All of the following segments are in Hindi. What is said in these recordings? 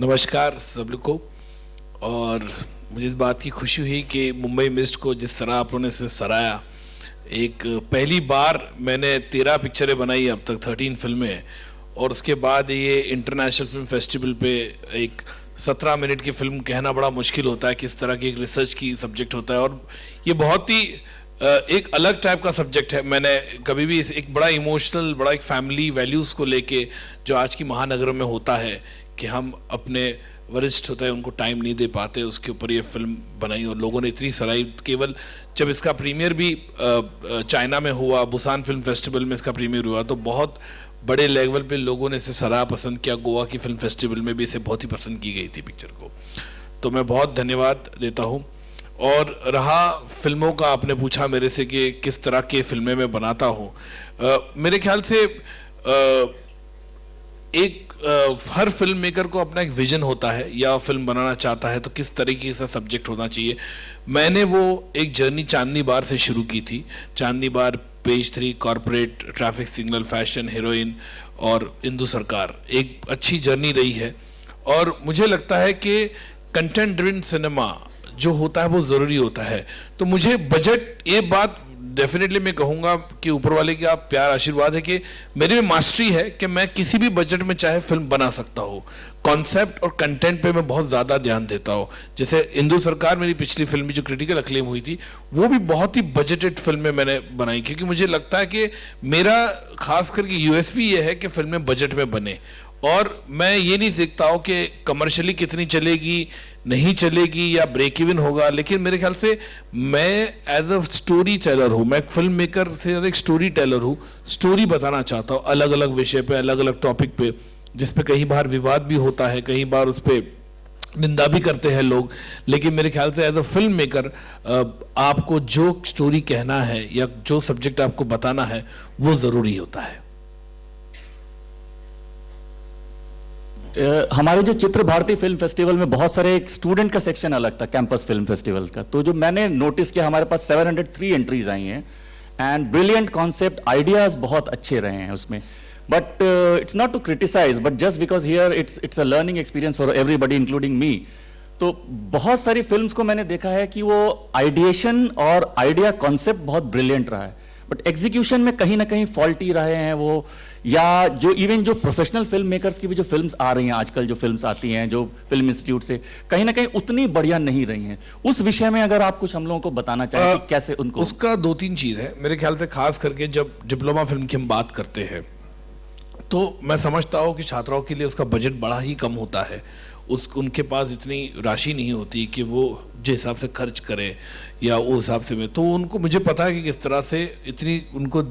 नमस्कार सब लोग को। और मुझे इस बात की खुशी हुई कि मुंबई मिस्ट को जिस तरह आप लोगों ने इसे सराहा। एक पहली बार मैंने 13 पिक्चरें बनाई अब तक, 13 फिल्में, और उसके बाद ये इंटरनेशनल फिल्म फेस्टिवल पे एक 17 मिनट की फिल्म कहना बड़ा मुश्किल होता है। किस तरह की एक रिसर्च की सब्जेक्ट होता है और ये बहुत ही एक अलग टाइप का सब्जेक्ट है। मैंने कभी भी एक बड़ा इमोशनल, बड़ा एक फैमिली वैल्यूज़ को लेके जो आज की महानगर में होता है कि हम अपने वरिष्ठ होते हैं उनको टाइम नहीं दे पाते, उसके ऊपर ये फिल्म बनाई और लोगों ने इतनी सराही। केवल जब इसका प्रीमियर भी चाइना में हुआ, बुसान फिल्म फेस्टिवल में इसका प्रीमियर हुआ, तो बहुत बड़े लेवल पे लोगों ने इसे सराहा, पसंद किया। गोवा की फिल्म फेस्टिवल में भी इसे बहुत ही पसंद की गई थी पिक्चर को। तो मैं बहुत धन्यवाद देता हूँ। और रहा फिल्मों का, आपने पूछा मेरे से कि किस तरह के फिल्में मैं बनाता हूँ। मेरे ख्याल से हर फिल्म मेकर को अपना एक विजन होता है या फिल्म बनाना चाहता है तो किस तरीके से सब्जेक्ट होना चाहिए। मैंने वो एक जर्नी चांदनी बार से शुरू की थी। Chandni bar, page 3, corporate, traffic signal, fashion, heroine और इंदु सरकार, एक अच्छी जर्नी रही है। और मुझे लगता है कि कंटेंट ड्रिवन सिनेमा जो होता है वो ज़रूरी होता है। तो मुझे बजट, ये बात डेफिनेटली मैं कहूँगा कि ऊपर वाले की आप प्यार आशीर्वाद है कि मेरे में मास्टरी है कि मैं किसी भी बजट में चाहे फिल्म बना सकता हूँ। कॉन्सेप्ट और कंटेंट पे मैं बहुत ज़्यादा ध्यान देता हूँ। जैसे इंदु सरकार, मेरी पिछली फिल्म जो क्रिटिकल अक्लेम हुई थी, वो भी बहुत ही बजटेड फिल्म में मैंने बनाई, क्योंकि मुझे लगता है कि मेरा खास करके यूएसपी ये है कि फिल्में बजट में बने। और मैं ये नहीं देखता हूँ कि कमर्शियली कितनी चलेगी, नहीं चलेगी या ब्रेक इवन होगा, लेकिन मेरे ख्याल से मैं एज अ स्टोरी टेलर हूँ। मैं फिल्म मेकर से ज़्यादा एक स्टोरी टेलर हूँ। स्टोरी बताना चाहता हूँ अलग अलग विषय पे, अलग अलग टॉपिक पे, जिस पे कई बार विवाद भी होता है, कई बार उस पर निंदा भी करते हैं लोग। लेकिन मेरे ख्याल से एज अ फिल्म मेकर आपको जो स्टोरी कहना है या जो सब्जेक्ट आपको बताना है वो ज़रूरी होता है। हमारे जो चित्र भारती फिल्म फेस्टिवल में बहुत सारे, एक स्टूडेंट का सेक्शन अलग था, कैंपस फिल्म फेस्टिवल का। तो जो मैंने नोटिस किया, हमारे पास 703 एंट्रीज आई हैं एंड ब्रिलियंट कॉन्सेप्ट, आइडियाज बहुत अच्छे रहे हैं उसमें। But it's not to criticise, but just because here it's a learning experience for everybody including me. तो बहुत सारी फिल्म्स को मैंने देखा है कि वो आइडिएशन और आइडिया कॉन्सेप्ट बहुत ब्रिलियंट रहा है, बट एग्जीक्यूशन में कहीं ना कहीं फॉल्टी रहे हैं वो। या जो इवन जो प्रोफेशनल फिल्म मेकर्स की भी जो फिल्म्स आ रही हैं आजकल, जो फिल्म्स आती हैं जो फिल्म इंस्टीट्यूट से, कहीं ना कहीं उतनी बढ़िया नहीं रही हैं। उस विषय में अगर आप कुछ हम लोगों को बताना चाहें कि कैसे उनको। उसका 2-3 चीज़ है मेरे ख्याल से। खास करके जब डिप्लोमा फिल्म की हम बात करते हैं तो मैं समझता हूँ कि छात्राओं के लिए उसका बजट बड़ा ही कम होता है। उनके पास इतनी राशि नहीं होती कि वो जिस हिसाब से खर्च करें या उस हिसाब से। तो उनको, मुझे पता है कि किस तरह से इतनी उनको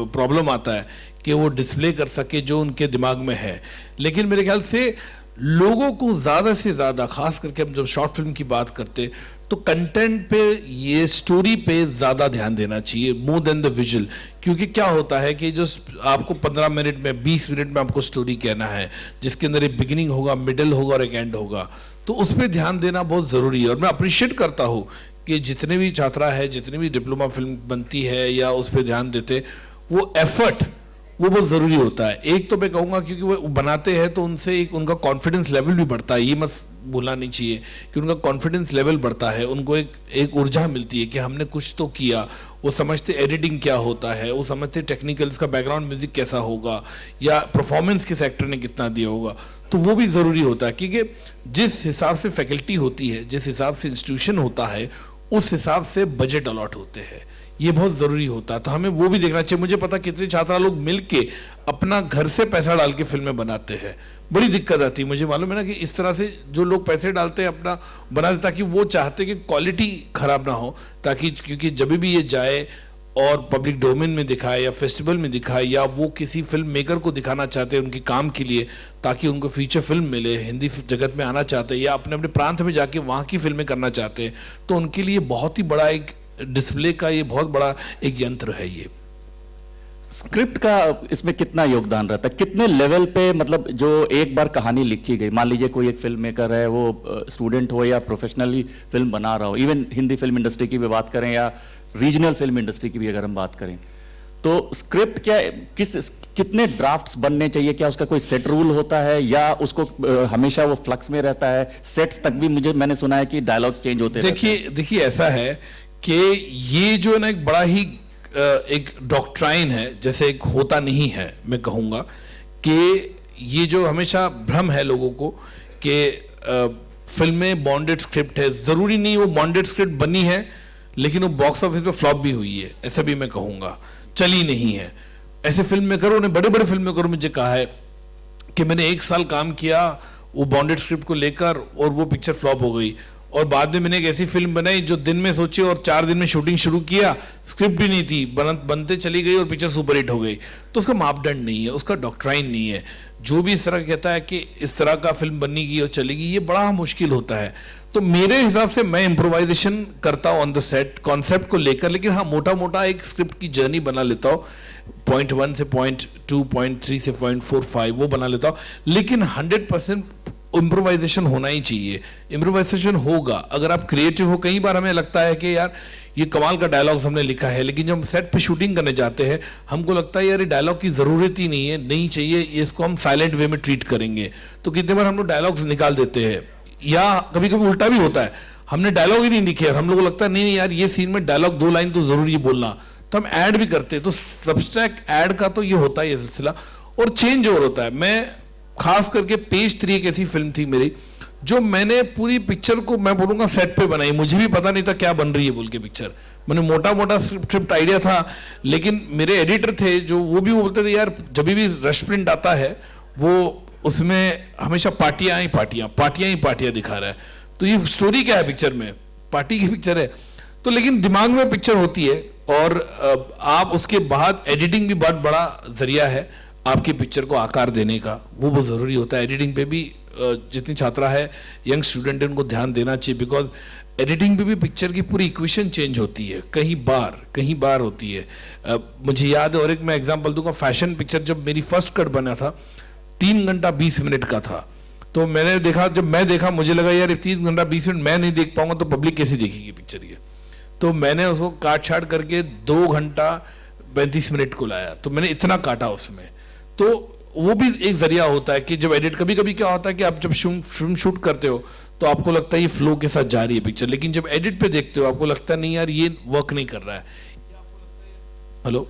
प्रॉब्लम आता है कि वो डिस्प्ले कर सके जो उनके दिमाग में है। लेकिन मेरे ख्याल से लोगों को ज़्यादा से ज़्यादा, खास करके हम जब शॉर्ट फिल्म की बात करते तो कंटेंट पे, ये स्टोरी पे ज़्यादा ध्यान देना चाहिए मोर देन द विजुअल। क्योंकि क्या होता है कि जो आपको 15 मिनट में, 20 मिनट में आपको स्टोरी कहना है, जिसके अंदर एक बिगिनिंग होगा, मिडल होगा और एक एंड होगा, तो उस पर ध्यान देना बहुत ज़रूरी है। और मैं अप्रिशिएट करता हूँ कि जितने भी छात्रा है, जितनी भी डिप्लोमा फिल्म बनती है या उस पर ध्यान देते, वो एफर्ट वो बहुत ज़रूरी होता है। एक तो मैं कहूँगा क्योंकि वो बनाते हैं तो उनसे एक उनका कॉन्फिडेंस लेवल भी बढ़ता है। ये मत भूलना नहीं चाहिए कि उनका कॉन्फिडेंस लेवल बढ़ता है, उनको एक ऊर्जा मिलती है कि हमने कुछ तो किया। वो समझते एडिटिंग क्या होता है, वो समझते टेक्निकल, इसका बैकग्राउंड म्यूजिक कैसा होगा या परफॉर्मेंस किस एक्टर ने कितना दिया होगा। तो वो भी ज़रूरी होता है, क्योंकि जिस हिसाब से फैकल्टी होती है, जिस हिसाब से इंस्टीट्यूशन होता है, उस हिसाब से बजट अलॉट होते हैं। ये बहुत ज़रूरी होता है। तो हमें वो भी देखना चाहिए। मुझे पता कितने छात्रा लोग मिलके अपना घर से पैसा डाल के फिल्में बनाते हैं, बड़ी दिक्कत आती है। मुझे मालूम है ना कि इस तरह से जो लोग पैसे डालते हैं अपना बनाते, ताकि वो चाहते कि क्वालिटी ख़राब ना हो, ताकि क्योंकि जब भी ये जाए और पब्लिक डोमेन में दिखाए या फेस्टिवल में दिखाए, या वो किसी फिल्म मेकर को दिखाना चाहते हैं उनके काम के लिए, ताकि उनको फीचर फिल्म मिले, हिंदी जगत में आना चाहते हैं या अपने अपने प्रांत में जाके वहाँ की फिल्में करना चाहते हैं, तो उनके लिए बहुत ही बड़ा एक डिस्प्ले का ये बहुत बड़ा एक यंत्र है। ये स्क्रिप्ट का इसमें कितना योगदान रहता है, कितने लेवल पे, मतलब जो एक बार कहानी लिखी गई, मान लीजिए कोई एक फिल्म मेकर है, वो स्टूडेंट हो या प्रोफेशनली फिल्म बना रहा हो, इवन हिंदी फिल्म इंडस्ट्री की भी बात करें या रीजनल फिल्म इंडस्ट्री की भी अगर हम बात करें, तो स्क्रिप्ट क्या कितने ड्राफ्ट्स बनने चाहिए? क्या उसका कोई सेट रूल होता है या उसको हमेशा वो फ्लक्स में रहता है? सेट्स तक भी मैंने सुना है कि डायलॉग्स चेंज होते रहते हैं। देखिए ऐसा है कि ये जो है ना एक बड़ा ही एक डॉक्ट्राइन है, जैसे एक होता नहीं है, मैं कहूँगा कि ये जो हमेशा भ्रम है लोगों को कि फिल्में बॉन्डेड स्क्रिप्ट है। ज़रूरी नहीं वो बॉन्डेड स्क्रिप्ट बनी है लेकिन वो बॉक्स ऑफिस पे फ्लॉप भी हुई है, ऐसा भी मैं कहूँगा, चली नहीं है। ऐसे फिल्म मेकरों ने, बड़े बड़े फिल्म मेकरों मुझे कहा है कि मैंने 1 साल काम किया वो बॉन्डेड स्क्रिप्ट को लेकर और वो पिक्चर फ्लॉप हो गई, और बाद में मैंने एक ऐसी फिल्म बनाई जो दिन में सोची और 4 दिन में शूटिंग शुरू किया, स्क्रिप्ट भी नहीं थी, बनते चली गई और पिक्चर सुपरहिट हो गई। तो उसका मापदंड नहीं है, उसका डॉक्ट्राइन नहीं है। जो भी इस तरह कहता है कि इस तरह का फिल्म बनेगी और चलेगी, ये बड़ा मुश्किल होता है। तो मेरे हिसाब से मैं इम्प्रोवाइजेशन करता हूँ ऑन द सेट कॉन्सेप्ट को लेकर, लेकिन हाँ मोटा मोटा एक स्क्रिप्ट की जर्नी बना लेता हूँ, पॉइंट 1 से पॉइंट 2, पॉइंट 3 से पॉइंट 4, 5 वो बना लेता हूँ। लेकिन 100% इम्प्रोवाइजेशन होना ही चाहिए। इम्प्रोवाइजेशन होगा अगर आप क्रिएटिव हो। कई बार हमें लगता है कि यार ये कमाल का डायलॉग्स हमने लिखा है, लेकिन जब हम सेट पे शूटिंग करने जाते हैं हमको लगता है यार ये डायलॉग की ज़रूरत ही नहीं है, नहीं चाहिए, इसको हम साइलेंट वे में ट्रीट करेंगे। तो कितने बार हम लोग डायलॉग्स निकाल देते हैं, या कभी कभी उल्टा भी होता है, हमने डायलॉग ही नहीं लिखे और हम लोग को लगता है नहीं यार ये सीन में डायलॉग 2 लाइन तो ज़रूरी बोलना, तो हम ऐड भी करते हैं। तो सबस्ट्रैक्ट ऐड का तो ये होता है ये सिलसिला, और चेंज ओवर होता है। मैं खास करके पेज 3 एक ऐसी फिल्म थी मेरी जो मैंने पूरी पिक्चर को मैं बोलूँगा सेट पे बनाई, मुझे भी पता नहीं था क्या बन रही है बोल के पिक्चर। मैंने मोटा मोटा स्क्रिप्ट आइडिया था, लेकिन मेरे एडिटर थे जो वो बोलते थे यार जब भी रश प्रिंट आता है वो उसमें हमेशा पार्टियां ही पार्टियां दिखा रहा है, तो ये स्टोरी क्या है पिक्चर में, पार्टी की पिक्चर है। तो लेकिन दिमाग में पिक्चर होती है और आप उसके बाद एडिटिंग भी बहुत बड़ा जरिया है आपकी पिक्चर को आकार देने का, वो बहुत ज़रूरी होता है। एडिटिंग पे भी जितनी छात्रा है, यंग स्टूडेंट है, उनको ध्यान देना चाहिए, बिकॉज एडिटिंग पे भी पिक्चर की पूरी इक्वेशन चेंज होती है, कहीं बार होती है। मुझे याद है, और एक मैं एग्जांपल दूंगा, फैशन पिक्चर जब मेरी फर्स्ट कट बना था 3 घंटा 20 मिनट का था, तो मैंने देखा, जब मैं देखा मुझे लगा यार 3 घंटा 20 मिनट मैं नहीं देख पाऊंगा तो पब्लिक कैसे देखेगी पिक्चर ये। तो मैंने उसको काट छाट करके 2 घंटा 35 मिनट को लाया, तो मैंने इतना काटा उसमें। तो वो भी एक जरिया होता है कि जब एडिट, कभी कभी क्या होता है कि आप जब शूट करते हो तो आपको लगता है ये फ्लो के साथ जा रही है पिक्चर, लेकिन जब एडिट पे देखते हो आपको लगता है नहीं यार ये वर्क नहीं कर रहा है। हेलो,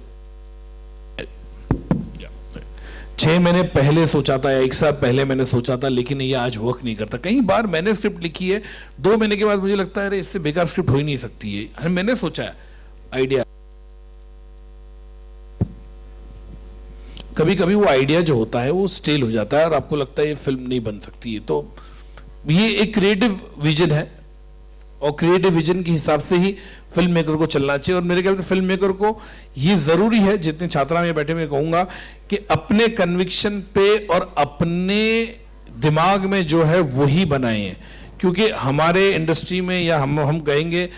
6 महीने पहले सोचा था या 1 साल पहले मैंने सोचा था, लेकिन ये आज वर्क नहीं करता। कई बार मैंने स्क्रिप्ट लिखी है, 2 महीने के बाद मुझे लगता है अरे इससे बेकार स्क्रिप्ट हो ही नहीं सकती है, मैंने सोचा है आइडिया। कभी कभी वो आइडिया जो होता है वो स्टेल हो जाता है और आपको लगता है ये फिल्म नहीं बन सकती है। तो ये एक क्रिएटिव विजन है और क्रिएटिव विजन के हिसाब से ही फिल्म मेकर को चलना चाहिए। और मेरे ख्याल से फिल्म मेकर को ये जरूरी है, जितने छात्रा में बैठे मैं कहूंगा कि अपने कन्विक्शन पे और अपने दिमाग में जो है वही बनाएं, क्योंकि हमारे इंडस्ट्री में या हम कहेंगे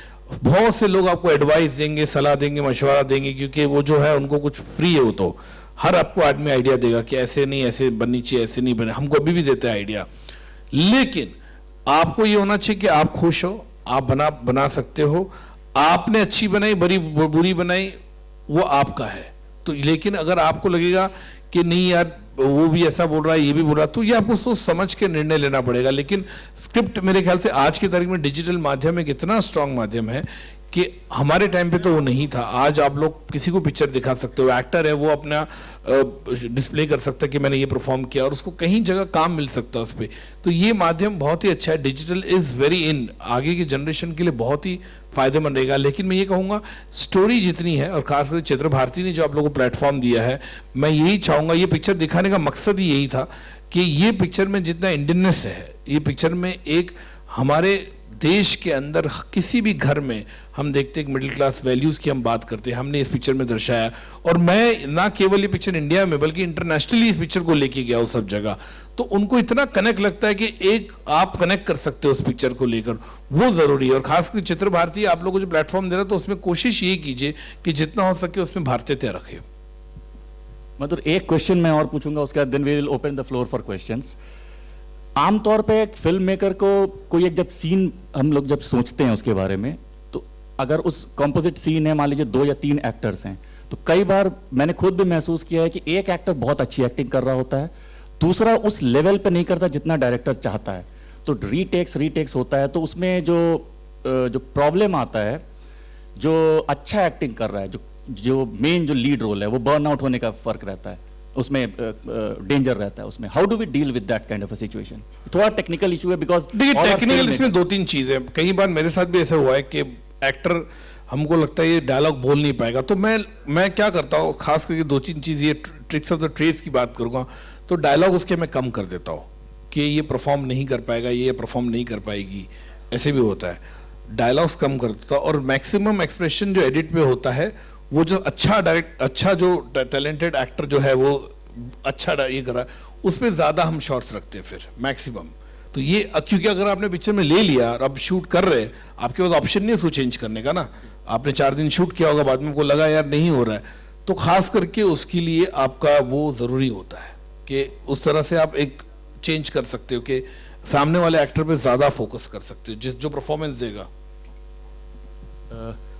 बहुत से लोग आपको एडवाइस देंगे, सलाह देंगे, मशवरा देंगे, क्योंकि वो जो है उनको कुछ फ्री है, वो तो हर आपको आदमी आइडिया देगा कि ऐसे नहीं, ऐसे बननी चाहिए, ऐसे नहीं बने, हमको अभी भी देते हैं आइडिया। लेकिन आपको ये होना चाहिए कि आप खुश हो, आप बना सकते हो, आपने अच्छी बनाई, बुरी बनाई, वो आपका है। तो लेकिन अगर आपको लगेगा कि नहीं यार वो भी ऐसा बोल रहा है, ये भी बोल रहा है, तो ये आपको सोच समझ के निर्णय लेना पड़ेगा। लेकिन स्क्रिप्ट मेरे ख्याल से आज की तारीख में डिजिटल माध्यम एक इतना स्ट्रांग माध्यम है कि हमारे टाइम पे तो वो नहीं था। आज आप लोग किसी को पिक्चर दिखा सकते हो, एक्टर है वो अपना डिस्प्ले कर सकता है कि मैंने ये परफॉर्म किया, और उसको कहीं जगह काम मिल सकता है उस पर। तो ये माध्यम बहुत ही अच्छा है, डिजिटल इज़ वेरी इन, आगे की जनरेशन के लिए बहुत ही फायदेमंद रहेगा। लेकिन मैं ये कहूँगा स्टोरी जितनी है, और खासकर चित्र भारती ने जो आप लोगों को प्लेटफॉर्म दिया है, मैं यही चाहूँगा, ये पिक्चर दिखाने का मकसद ही यही था कि ये पिक्चर में जितना इंडियननेस है, ये पिक्चर में एक हमारे देश के अंदर किसी भी घर में हम देखते हैं मिडिल क्लास वैल्यूज़ की हम बात करते हैं, हमने इस पिक्चर में दर्शाया। और मैं ना केवल ये पिक्चर इंडिया में बल्कि इंटरनेशनली इस पिक्चर को लेके गया उस सब जगह, तो उनको इतना कनेक्ट लगता है कि एक आप कनेक्ट कर सकते हो उस पिक्चर को लेकर, वो ज़रूरी है। और खासकर चित्र भारती आप लोगों को जो प्लेटफॉर्म दे रहा है, तो उसमें कोशिश ये कीजिए कि जितना हो सके उसमें भारतीयता रखें। मतलब एक क्वेश्चन मैं और पूछूंगा, उसके बाद then we will open the floor for questions. आमतौर पे एक फिल्म मेकर को कोई एक जब सीन हम लोग जब सोचते हैं उसके बारे में, तो अगर उस कॉम्पोजिट सीन है, मान लीजिए 2 या 3 एक्टर्स हैं, तो कई बार मैंने खुद भी महसूस किया है कि एक एक्टर बहुत अच्छी एक्टिंग कर रहा होता है, दूसरा उस लेवल पे नहीं करता जितना डायरेक्टर चाहता है, तो रीटेक्स होता है। तो उसमें जो प्रॉब्लम आता है, जो अच्छा एक्टिंग कर रहा है, जो मेन जो लीड रोल है, वो बर्न आउट होने का फर्क रहता है, उसमें डेंजर रहता है उसमें। How do we deal with that kind of a situation? थोड़ा टेक्निकल इशू है, बिकॉज देखिए टेक्निकल इसमें दो तीन चीजें, कई बार मेरे साथ भी ऐसा हुआ है कि एक्टर हमको लगता है ये डायलॉग बोल नहीं पाएगा, तो मैं क्या करता हूँ, खास करके दो तीन चीज, ये ट्रिक्स ऑफ द ट्रेड्स की बात करूंगा, तो डायलॉग उसके मैं कम कर देता हूँ कि ये परफॉर्म नहीं कर पाएगा, ये परफॉर्म नहीं कर पाएगी, ऐसे भी होता है, डायलॉग्स कम कर देता हूँ। और मैक्सिमम एक्सप्रेशन जो एडिट पे होता है, वो जो अच्छा जो टैलेंटेड एक्टर जो है वो अच्छा ये कर रहा है, उस पर ज्यादा हम शॉट्स रखते हैं फिर मैक्सिमम। तो ये क्योंकि अगर आपने पिक्चर में ले लिया और अब शूट कर रहे हैं, आपके पास ऑप्शन नहीं है उसको चेंज करने का ना, आपने 4 दिन शूट किया होगा, बाद में को लगा यार नहीं हो रहा है, तो खास करके उसके लिए आपका वो जरूरी होता है कि उस तरह से आप एक चेंज कर सकते हो कि सामने वाले एक्टर पे ज्यादा फोकस कर सकते हो, जो परफॉर्मेंस देगा।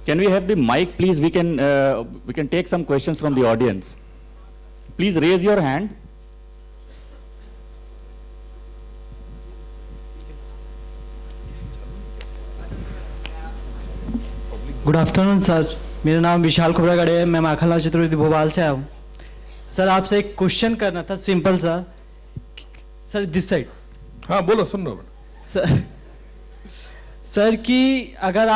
Can we have the mic, please? We can take some questions from the audience. Please raise your hand. Good afternoon sir, मेरा नाम विशाल खोबरागढ़े है, मैं माखनलाल चतुर्वेदी भोपाल से आया हूँ। सर आपसे एक क्वेश्चन करना था, सिंपल सा। Sir this side. हाँ बोलो, सुन रहा हूँ। सर कि अगर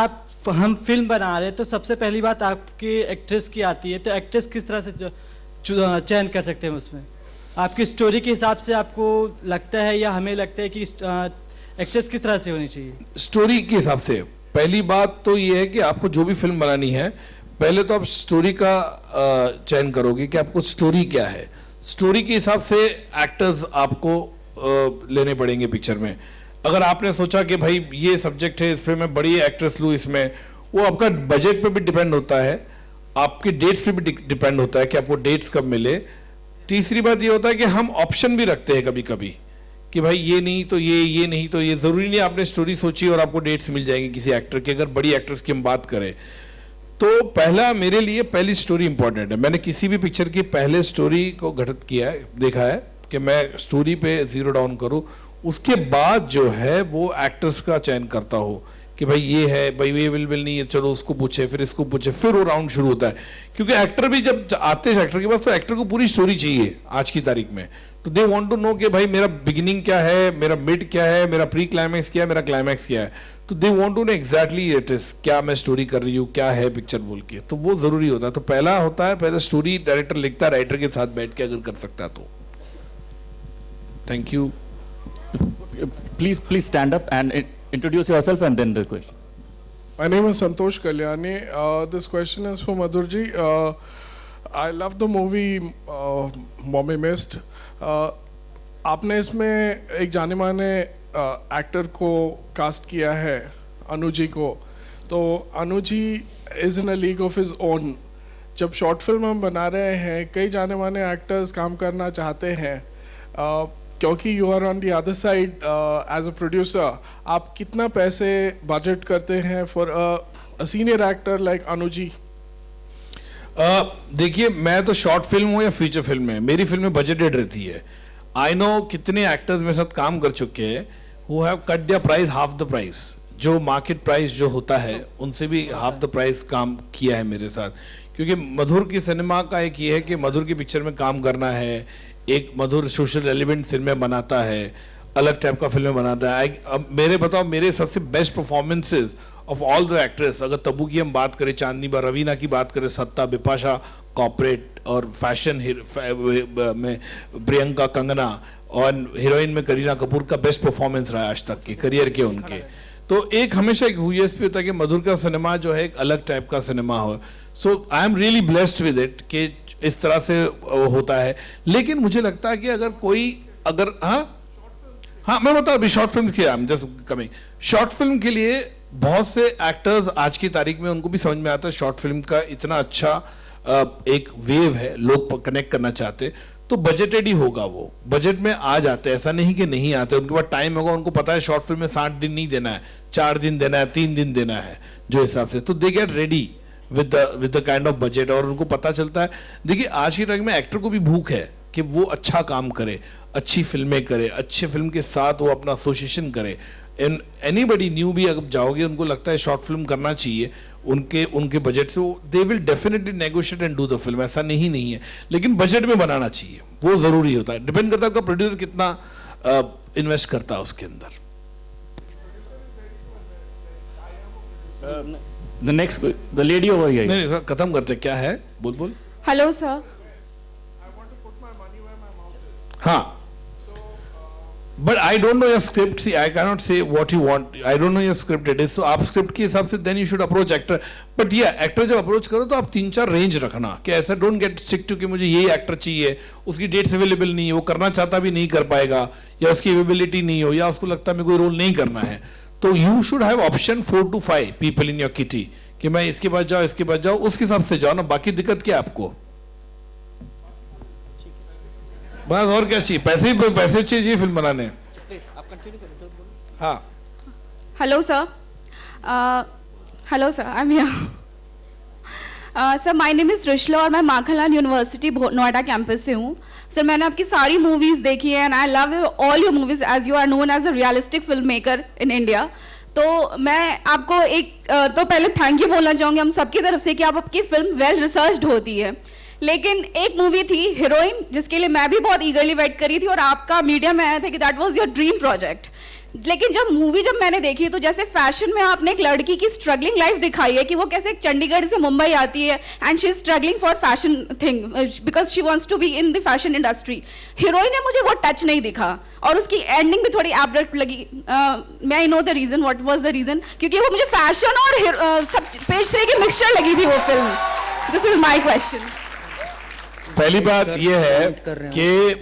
हम फिल्म बना रहे हैं तो सबसे पहली बात आपकी एक्ट्रेस की आती है, तो एक्ट्रेस किस तरह से चयन कर सकते हैं उसमें? आपकी स्टोरी के हिसाब से आपको लगता है या हमें लगता है कि एक्ट्रेस किस तरह से होनी चाहिए? स्टोरी के हिसाब से पहली बात तो ये है कि आपको जो भी फिल्म बनानी है, पहले तो आप स्टोरी का चयन करोगे कि आपको स्टोरी क्या है, स्टोरी के हिसाब से एक्टर्स आपको लेने पड़ेंगे पिक्चर में। अगर आपने सोचा कि भाई ये सब्जेक्ट है, इस पे मैं बड़ी एक्ट्रेस लूँ, इसमें वो आपका बजट पे भी डिपेंड होता है, आपके डेट्स पे भी डिपेंड होता है कि आपको डेट्स कब मिले। तीसरी बात ये होता है कि हम ऑप्शन भी रखते हैं कभी कभी कि भाई ये नहीं तो ये नहीं तो ये, जरूरी नहीं आपने स्टोरी सोची और आपको डेट्स मिल जाएंगे किसी एक्टर की। अगर बड़ी एक्ट्रेस की हम बात करें तो पहला मेरे लिए पहली स्टोरी इंपॉर्टेंट है। मैंने किसी भी पिक्चर की पहले स्टोरी को घटित किया है, देखा है कि मैं स्टोरी पे जीरो डाउन करूं, उसके बाद जो है वो एक्टर्स का चयन करता हूँ कि भाई ये है, भाई ये विल नहीं है, चलो उसको पूछे, फिर इसको पूछे, फिर वो राउंड शुरू होता है। क्योंकि एक्टर भी जब आते हैं एक्टर के पास, तो एक्टर को पूरी स्टोरी चाहिए आज की तारीख में, तो दे वांट टू नो कि भाई मेरा बिगिनिंग क्या है, मेरा मिड क्या है, मेरा प्री क्लाइमैक्स क्या है, मेरा क्लाइमैक्स क्या है, तो they want to know exactly it is क्या मैं स्टोरी कर रही हूँ, क्या है पिक्चर बोल के, तो वो जरूरी होता है। तो पहला होता है, पहले स्टोरी डायरेक्टर लिखता है, राइटर के साथ बैठ के अगर कर सकता है तो। Thank you. Please stand up and introduce yourself and then the question. My name is Santosh Kalyani. This question is for Madhur ji. I love the movie Mommy Missed. आपने इसमें एक जाने माने एक्टर को कास्ट किया है, अनु जी को, तो Anu ji is in a league of his own. जब शॉर्ट फिल्म हम बना रहे हैं, कई जाने माने एक्टर्स काम करना चाहते हैं, क्योंकि you are on the other side as a producer, आप कितना पैसे बजट करते हैं for a senior actor like Anu ji? देखिए, मैं तो शॉर्ट फिल्म हूँ या फीचर फिल्म है, मेरी फिल्में बजटेड रहती है। आई नो कितने एक्टर्स मेरे साथ काम कर चुके हैं who have cut their price half the price, जो मार्केट प्राइस जो होता है उनसे भी हाफ द प्राइस काम किया है मेरे साथ। क्योंकि मधुर की सिनेमा का एक ये है कि मधुर की पिक्चर में काम करना है, एक मधुर सोशल रेलिवेंट फिल्में बनाता है, अलग टाइप का फिल्में बनाता है। अब मेरे सबसे best performances of all the actress, अगर तब्बू की हम बात करें, चांदनी बा, रवीना की बात करें, सत्ता, बिपाशा, कॉर्पोरेट, और फैशन में प्रियंका, कंगना, और हीरोइन में करीना कपूर का बेस्ट परफॉर्मेंस रहा है आज तक के करियर के उनके। तो एक हमेशा एक यूएसपी होता है कि मधुर का सिनेमा जो है एक अलग टाइप का सिनेमा हो। So I am really blessed with it कि इस तरह से होता है। लेकिन मुझे लगता है कि अगर हाँ मैं बता, अभी शॉर्ट फिल्म किया, जस्ट कमिंग, शॉर्ट फिल्म के लिए बहुत से एक्टर्स आज की तारीख में उनको भी समझ में आता है शॉर्ट फिल्म का इतना अच्छा एक वेव है, लोग कनेक्ट करना चाहते, तो बजटेड ही होगा, वो बजट में आ जाते हैं, ऐसा नहीं कि नहीं आते, उनके पास टाइम होगा, उनको पता है शॉर्ट फिल्म में 60 दिन नहीं देना है, 4 दिन देना है, 3 दिन देना है, जो हिसाब से, तो they get ready with the kind of budget, और उनको पता चलता है। देखिए आज की तारीख में एक्टर को भी भूख है कि वो अच्छा काम करे, अच्छी फिल्में करे, अच्छे फिल्म के साथ वो अपना एसोसिएशन करे। एनीबडी न्यू भी अगर जाओगे, उनको लगता है शॉर्ट फिल्म करना चाहिए, उनके बजट से they will definitely negotiate and do the film, ऐसा नहीं है, लेकिन बजट में बनाना चाहिए, वो जरूरी होता है। डिपेंड करता है आपका प्रोड्यूसर कितना इन्वेस्ट करता है उसके अंदर। The next, the lady over here. नहीं खत्म करते, क्या है, बोल। Hello sir. हाँ, but I don't know your script, see I cannot say what you want, I don't know your script it is, तो आप स्क्रिप्ट के हिसाब से then you should approach actor. But ये एक्टर जब अप्रोच करो तो आप 3-4 रेंज रखना, कि ऐसा डोंट गेट स्टिक टू कि मुझे ये एक्टर चाहिए, उसकी डेट्स अवेलेबल नहीं है, वो करना चाहता भी नहीं कर पाएगा, या उसकी अवेलेबिलिटी नहीं हो, या उसको लगता है मेरे को रोल नहीं करना है। तो you should have option 4 to 5 people in your kitty, कि मैं इसके बाद जाओ, इसके बाद जाओ, उसके हिसाब से जाओ ना। बाकी दिक्कत क्या है आपको, बस और क्या चाहिए, पैसे चाहिए फिल्म बनाने। हाँ, hello sir. Hello sir, I am here. Sir my name is Rishla और मैं माखनलाल यूनिवर्सिटी नोएडा कैंपस से हूँ। सर मैंने आपकी सारी मूवीज़ देखी है and I love all your movies as you are known as a realistic film maker in India. तो मैं आपको तो पहले थैंक यू बोलना चाहूँगी हम सबकी तरफ से कि आपकी फिल्म वेल रिसर्च्ड होती है। लेकिन एक मूवी थी हीरोइन, जिसके लिए मैं भी बहुत ईगरली वेट करी थी, और आपका मीडिया में आया था कि that was your dream project. लेकिन जब मैंने देखी तो जैसे फैशन में आपने एक लड़की की स्ट्रगलिंग लाइफ दिखाई है कि वो कैसे चंडीगढ़ से मुंबई आती है and she is struggling for fashion thing because she wants to be in the fashion industry. Heroine में मुझे वो टच नहीं दिखा और उसकी एंडिंग भी थोड़ी एब्रप्ट लगी। मैं I know the reason, what was the reason, क्योंकि वो मुझे फैशन और सब पेज तरह की मिक्सचर लगी थी वो film. This is my question. पहली बात यह है कि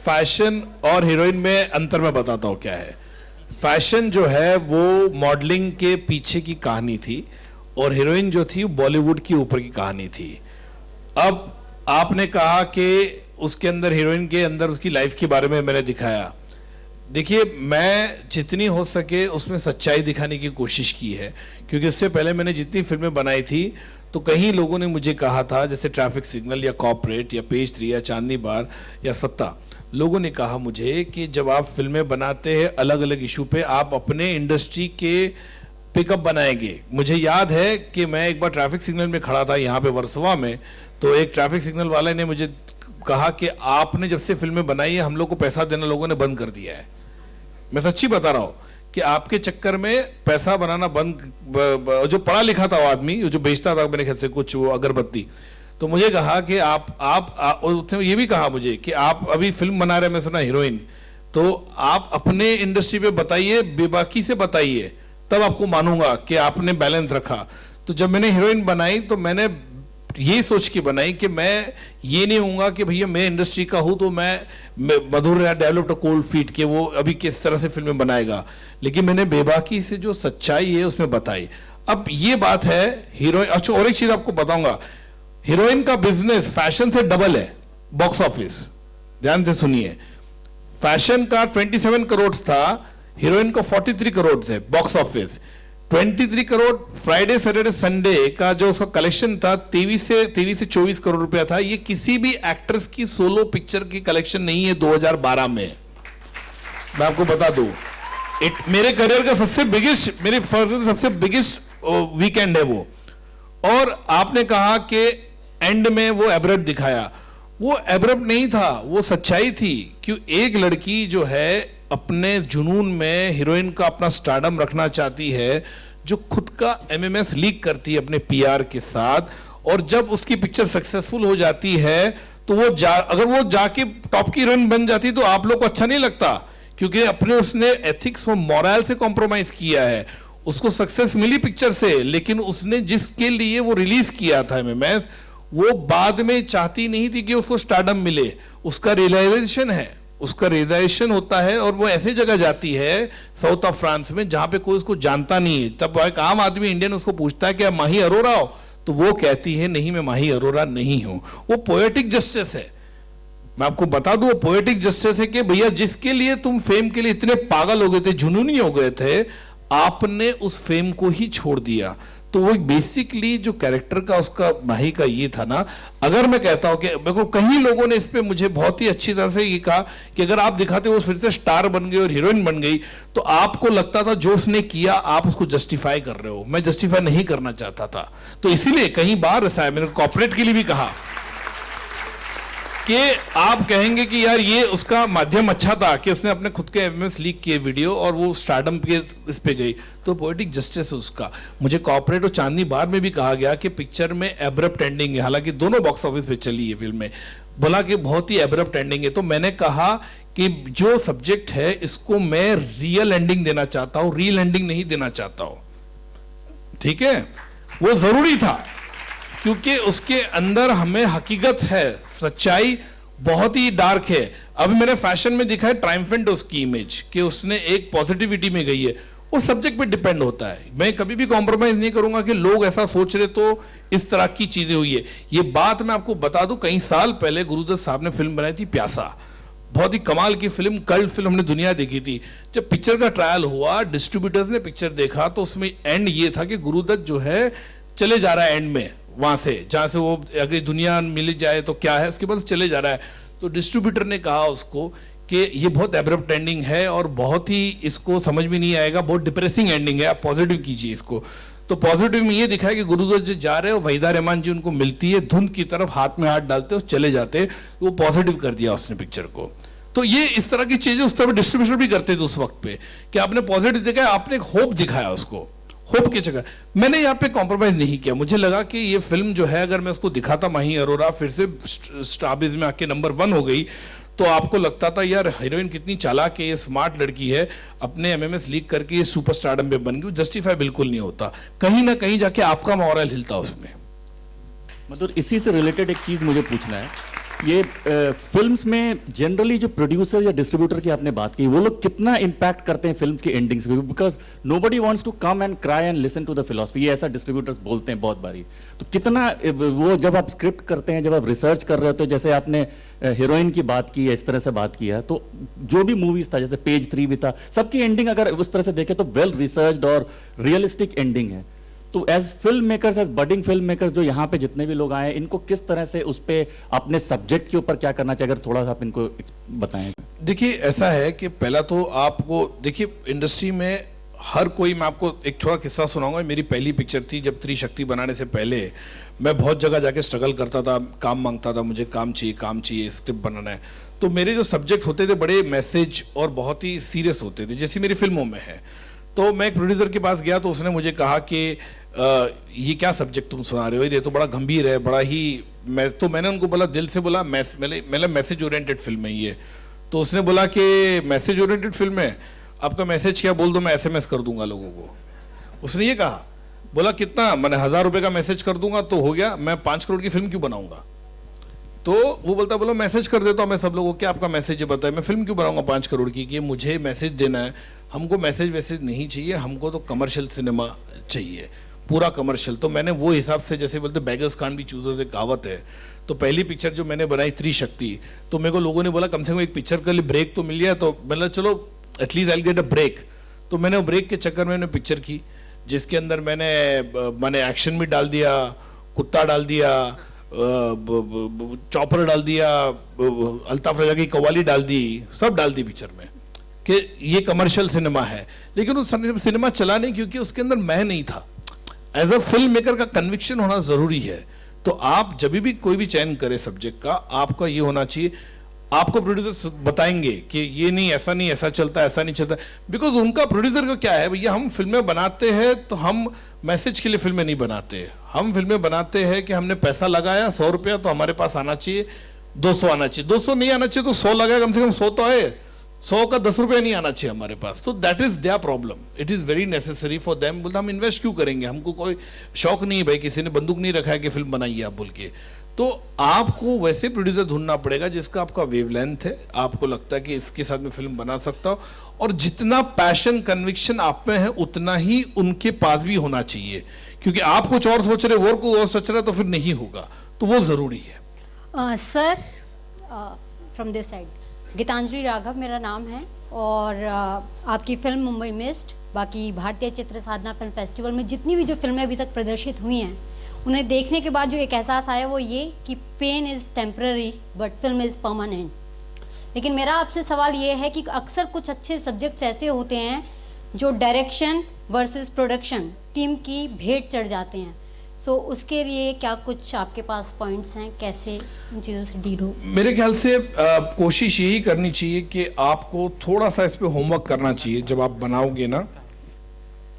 फैशन और हीरोइन में अंतर मैं बताता हूं क्या है। फैशन जो है वो मॉडलिंग के पीछे की कहानी थी, और हीरोइन जो थी बॉलीवुड की ऊपर की कहानी थी। अब आपने कहा कि उसके अंदर, हीरोइन के अंदर उसकी लाइफ के बारे में मैंने दिखाया। देखिए, मैं जितनी हो सके उसमें सच्चाई दिखाने की कोशिश की है, क्योंकि इससे पहले मैंने जितनी फिल्में बनाई थी तो कहीं लोगों ने मुझे कहा था, जैसे ट्रैफिक सिग्नल या कॉर्पोरेट या पेज 3 या चांदनी बार या सत्ता, लोगों ने कहा मुझे कि जब आप फिल्में बनाते हैं अलग अलग इशू पे, आप अपने इंडस्ट्री के पिकअप बनाएंगे। मुझे याद है कि मैं एक बार ट्रैफिक सिग्नल में खड़ा था यहाँ पे वर्सोवा में, तो एक ट्रैफिक सिग्नल वाले ने मुझे कहा कि आपने जब से फिल्में बनाई है हम लोग को पैसा देना लोगों ने बंद कर दिया है। मैं सच्ची बता रहा हूँ कि आपके चक्कर में पैसा बनाना बंद, जो पढ़ा लिखा था वो आदमी, जो बेचता था मेरे ख्याल से कुछ वो अगरबत्ती, तो मुझे कहा कि उसने ये भी कहा मुझे कि आप अभी फिल्म बना रहे हैं, मैं सुना हीरोइन, तो आप अपने इंडस्ट्री पे बताइए, बेबाकी से बताइए, तब आपको मानूंगा कि आपने बैलेंस रखा। तो जब मैंने हीरोइन बनाई तो मैंने ये सोच के बनाई कि मैं ये नहीं होऊंगा कि भैया मैं इंडस्ट्री का हूं तो मैं मधुर डेवलप्ड अ कोल्ड फीट के वो अभी किस तरह से फिल्में बनाएगा, लेकिन मैंने बेबाकी से जो सच्चाई है उसमें बताई। अब ये बात है हीरोइन। अच्छा, और एक चीज आपको बताऊंगा, हीरोइन का बिजनेस फैशन से डबल है बॉक्स ऑफिस। ध्यान से सुनिए, फैशन का 27 करोड़ था, हीरोइन का 43 करोड़ है box office. 23 crore Friday Saturday Sunday का जो उसका कलेक्शन था 23 से 24 करोड़ रुपया था। ये किसी भी एक्ट्रेस की सोलो पिक्चर की कलेक्शन नहीं है 2012 में, मैं आपको बता दूं। मेरे करियर का सबसे बिगेस्ट वीकेंड है वो। और आपने कहा कि एंड में वो एब्रप्ट दिखाया, वो एब्रप्ट नहीं था, वो सच्चाई थी। क्यों एक लड़की जो है अपने जुनून में हीरोइन का अपना स्टारडम रखना चाहती है, जो खुद का एमएमएस लीक करती है अपने पीआर के साथ, और जब उसकी पिक्चर सक्सेसफुल हो जाती है तो अगर वो जाके टॉप की हीरोइन बन जाती तो आप लोग को अच्छा नहीं लगता, क्योंकि अपने उसने एथिक्स और मोरल से कॉम्प्रोमाइज किया है। उसको सक्सेस मिली पिक्चर से, लेकिन उसने जिसके लिए वो रिलीज किया था एमएमएस, वो बाद में चाहती नहीं थी कि उसको स्टारडम मिले। उसका रियलाइजेशन है, उसका रियलाइजेशन होता है, और वो ऐसी जगह जाती है साउथ ऑफ फ्रांस में जहां पे कोई उसको जानता नहीं है। तब एक आम आदमी इंडियन उसको पूछता है कि आप माही अरोरा हो, तो वो कहती है नहीं मैं माही अरोरा नहीं हूं। वो पोएटिक जस्टिस है, मैं आपको बता दूं, वो पोएटिक जस्टिस है कि भैया जिसके लिए तुम फेम के लिए इतने पागल हो गए थे, जुनूनी हो गए थे, आपने उस फेम को ही छोड़ दिया। तो वो बेसिकली जो कैरेक्टर का उसका माही का ये था ना, अगर मैं कहता हूं कि देखो कहीं लोगों ने इस पे मुझे बहुत ही अच्छी तरह से ये कहा कि अगर आप दिखाते हो फिर से स्टार बन गई और हीरोइन बन गई, तो आपको लगता था जो उसने किया आप उसको जस्टिफाई कर रहे हो। मैं जस्टिफाई नहीं करना चाहता था, तो इसीलिए कई बार ऐसा है, मैंने कॉर्पोरेट के लिए भी कहा कि आप कहेंगे कि यार ये उसका माध्यम अच्छा था कि उसने अपने खुद के एमएमएस लीक किए वीडियो और वो स्टारडम के इस पे गई, तो पोएटिक जस्टिस है उसका। मुझे कॉर्पोरेट और चांदनी बार में भी कहा गया कि पिक्चर में एब्रप्ट एंडिंग है, हालांकि दोनों बॉक्स ऑफिस पे चली है फिल्म में, बोला कि बहुत ही एब्रप्ट एंडिंग है। तो मैंने कहा कि जो सब्जेक्ट है इसको मैं रियल एंडिंग देना चाहता हूं, रियल एंडिंग नहीं देना चाहता हूं, ठीक है। वो जरूरी था क्योंकि उसके अंदर हमें हकीकत है, सच्चाई बहुत ही डार्क है। अभी मैंने फैशन में दिखा है ट्रायम्फेंट उसकी इमेज कि उसने एक पॉजिटिविटी में गई है, उस सब्जेक्ट पे डिपेंड होता है। मैं कभी भी कॉम्प्रोमाइज नहीं करूंगा कि लोग ऐसा सोच रहे तो इस तरह की चीजें हुई है। ये बात मैं आपको बता दूं, कई साल पहले गुरुदत्त साहब ने फिल्म बनाई थी प्यासा, बहुत ही कमाल की फिल्म, कल्ट फिल्म, हमने दुनिया देखी थी। जब पिक्चर का ट्रायल हुआ, डिस्ट्रीब्यूटर्स ने पिक्चर देखा तो उसमें एंड ये था कि गुरुदत्त जो है चले जा रहा है एंड में, वहां से जहां से वो अगर दुनिया मिल जाए तो क्या है, उसके बाद चले जा रहा है। तो डिस्ट्रीब्यूटर ने कहा उसको कि ये बहुत एब्रप्ट एंडिंग है और बहुत ही इसको समझ में नहीं आएगा, बहुत डिप्रेसिंग एंडिंग है, आप पॉजिटिव कीजिए इसको। तो पॉजिटिव में ये दिखा है कि गुरुदत्त जी जा रहे हो, वहीदा रहमान जी उनको मिलती है, धुंध की तरफ हाथ में हाथ डालते हो, चले जाते, वो पॉजिटिव कर दिया उसने पिक्चर को। तो ये इस तरह की चीजें उस तरह डिस्ट्रीब्यूशन भी करते थे उस वक्त पे कि आपने पॉजिटिव दिखाया, आपने एक होप दिखाया उसको, होप की जगह। मैंने यहाँ पे कॉम्प्रोमाइज नहीं किया, मुझे लगा कि ये फिल्म जो है अगर मैं उसको दिखाता माही अरोरा फिर से स्टारबिज में आके नंबर 1 हो गई, तो आपको लगता था यार हीरोइन कितनी चालाक है, ये स्मार्ट लड़की है, अपने एमएमएस लीक करके ये सुपर स्टारडम पे बन गई। जस्टिफाई बिल्कुल नहीं होता, कहीं ना कहीं जाके आपका मॉरल हिलता उसमें। मतलब इसी से रिलेटेड एक चीज मुझे पूछना है, ये फिल्म्स में जनरली जो प्रोड्यूसर या डिस्ट्रीब्यूटर की आपने बात की, वो लोग कितना इम्पैक्ट करते हैं फिल्म्स की एंडिंग्स पे? Because nobody wants to come and cry and listen to the philosophy, ये ऐसा डिस्ट्रीब्यूटर्स बोलते हैं बहुत बारी। तो कितना वो जब आप स्क्रिप्ट करते हैं, जब आप रिसर्च कर रहे होते हो, जैसे आपने हीरोइन की बात की है, इस तरह से बात किया, तो जो भी मूवीज था जैसे पेज 3 भी था, सबकी एंडिंग अगर उस तरह से देखें तो वेल रिसर्च्ड और रियलिस्टिक एंडिंग है। तो as film makers, as budding film makers जो यहाँ पे जितने भी लोग आए हैं, इनको किस तरह से उस पे अपने सब्जेक्ट के ऊपर क्या करना चाहिए, अगर थोड़ा सा आप इनको बताएं। देखिए ऐसा है कि पहला तो आपको देखिए इंडस्ट्री में हर कोई, मैं आपको एक छोटा किस्सा सुनाऊंगा। मेरी पहली पिक्चर थी, जब त्रिशक्ति बनाने से पहले मैं बहुत जगह जाके स्ट्रगल करता था, काम मांगता था, मुझे काम चाहिए, स्क्रिप्ट बनाना है। तो मेरे जो सब्जेक्ट होते थे बड़े मैसेज और बहुत ही सीरियस होते थे, जैसे मेरी फिल्मों में है। तो मैं एक प्रोड्यूसर के पास गया तो उसने मुझे कहा कि ये क्या सब्जेक्ट तुम सुना रहे हो, ये तो बड़ा गंभीर है, बड़ा ही। तो मैंने उनको बोला, दिल से बोला, मतलब मैसेज ओरिएंटेड फिल्म है ये। तो उसने बोला कि मैसेज ओरिएंटेड फिल्म है, आपका मैसेज क्या, बोल दो मैं एसएमएस कर दूंगा लोगों को। उसने ये कहा, बोला कितना, मैंने 1000 रुपये का मैसेज कर दूंगा तो हो गया, मैं 5 करोड़ की फिल्म क्यों बनाऊंगा। तो वो बोलता, बोलो मैसेज कर देता हूँ मैं सब लोगों को, क्या आपका मैसेज है बताए, मैं फिल्म क्यों बनाऊंगा 5 करोड़ की, कि मुझे मैसेज देना है। हमको मैसेज नहीं चाहिए, हमको तो कमर्शियल सिनेमा चाहिए, पूरा कमर्शियल। तो मैंने वो हिसाब से, जैसे बोलते बेगर्स कांट बी चूजर्स, एक कहावत है। तो पहली पिक्चर जो मैंने बनाई त्रिशक्ति, तो मेरे को लोगों ने बोला कम से कम एक पिक्चर के लिए ब्रेक तो मिल गया, तो मतलब चलो at least I will get a break. तो मैंने वो ब्रेक के चक्कर में पिक्चर की, जिसके अंदर मैंने एक्शन भी डाल दिया, कुत्ता डाल दिया, चॉपर डाल दिया, अल्ताफ रजा की कव्वाली डाल दी, सब डाल दी पिक्चर में कि ये कमर्शियल सिनेमा है। लेकिन उस सिनेमा चला नहीं क्योंकि उसके अंदर मैं नहीं था। एज अ फिल्म मेकर का कन्विक्शन होना जरूरी है। तो आप जब भी कोई भी चयन करें सब्जेक्ट का, आपका ये होना चाहिए, आपको प्रोड्यूसर बताएंगे कि ये नहीं, ऐसा चलता, ऐसा नहीं चलता। बिकॉज उनका प्रोड्यूसर का क्या है, भैया हम फिल्में बनाते हैं तो हम मैसेज के लिए फिल्में नहीं बनाते। हम फिल्में बनाते हैं कि हमने पैसा लगाया 100 रुपया, तो हमारे पास आना चाहिए 200 आना चाहिए, 200 नहीं आना चाहिए तो 100 लगाया, कम से कम 100 तो आए, 100 का 10 रुपया नहीं आना चाहिए हमारे पास। तो that is their problem, it is very necessary for them. बोलते हम इन्वेस्ट क्यों करेंगे, हमको कोई शौक नहीं है भाई, किसी ने बंदूक नहीं रखा है कि फिल्म बनाइए आप बोल के। तो आपको वैसे प्रोड्यूसर ढूंढना पड़ेगा जिसका आपका वेवलेंथ है, आपको लगता है कि इसके साथ में फिल्म बना सकता हो, और जितना पैशन कन्विक्शन आप में है उतना ही उनके पास भी होना चाहिए। क्योंकि आप कुछ और सोच रहे, वो कुछ और सोच रहे, तो फिर नहीं होगा। तो वो जरूरी है। Sir, from this side, Geetanjali Raghav मेरा नाम है, और आपकी फिल्म मुंबई मिस्ट बाकी भारतीय चित्र साधना फिल्म फेस्टिवल में जितनी भी जो फिल्में अभी तक प्रदर्शित हुई हैं, उन्हें देखने के बाद जो एक एहसास आया वो ये कि pain is temporary but film is permanent. लेकिन मेरा आपसे सवाल ये है कि अक्सर कुछ अच्छे सब्जेक्ट्स ऐसे होते हैं जो डायरेक्शन वर्सेस प्रोडक्शन टीम की भेंट चढ़ जाते हैं। सो उसके लिए क्या कुछ आपके पास पॉइंट्स हैं, कैसे उन चीज़ों से डील हो? मेरे ख्याल से कोशिश यही करनी चाहिए कि आपको थोड़ा सा इस पे होमवर्क करना चाहिए। जब आप बनाओगे ना,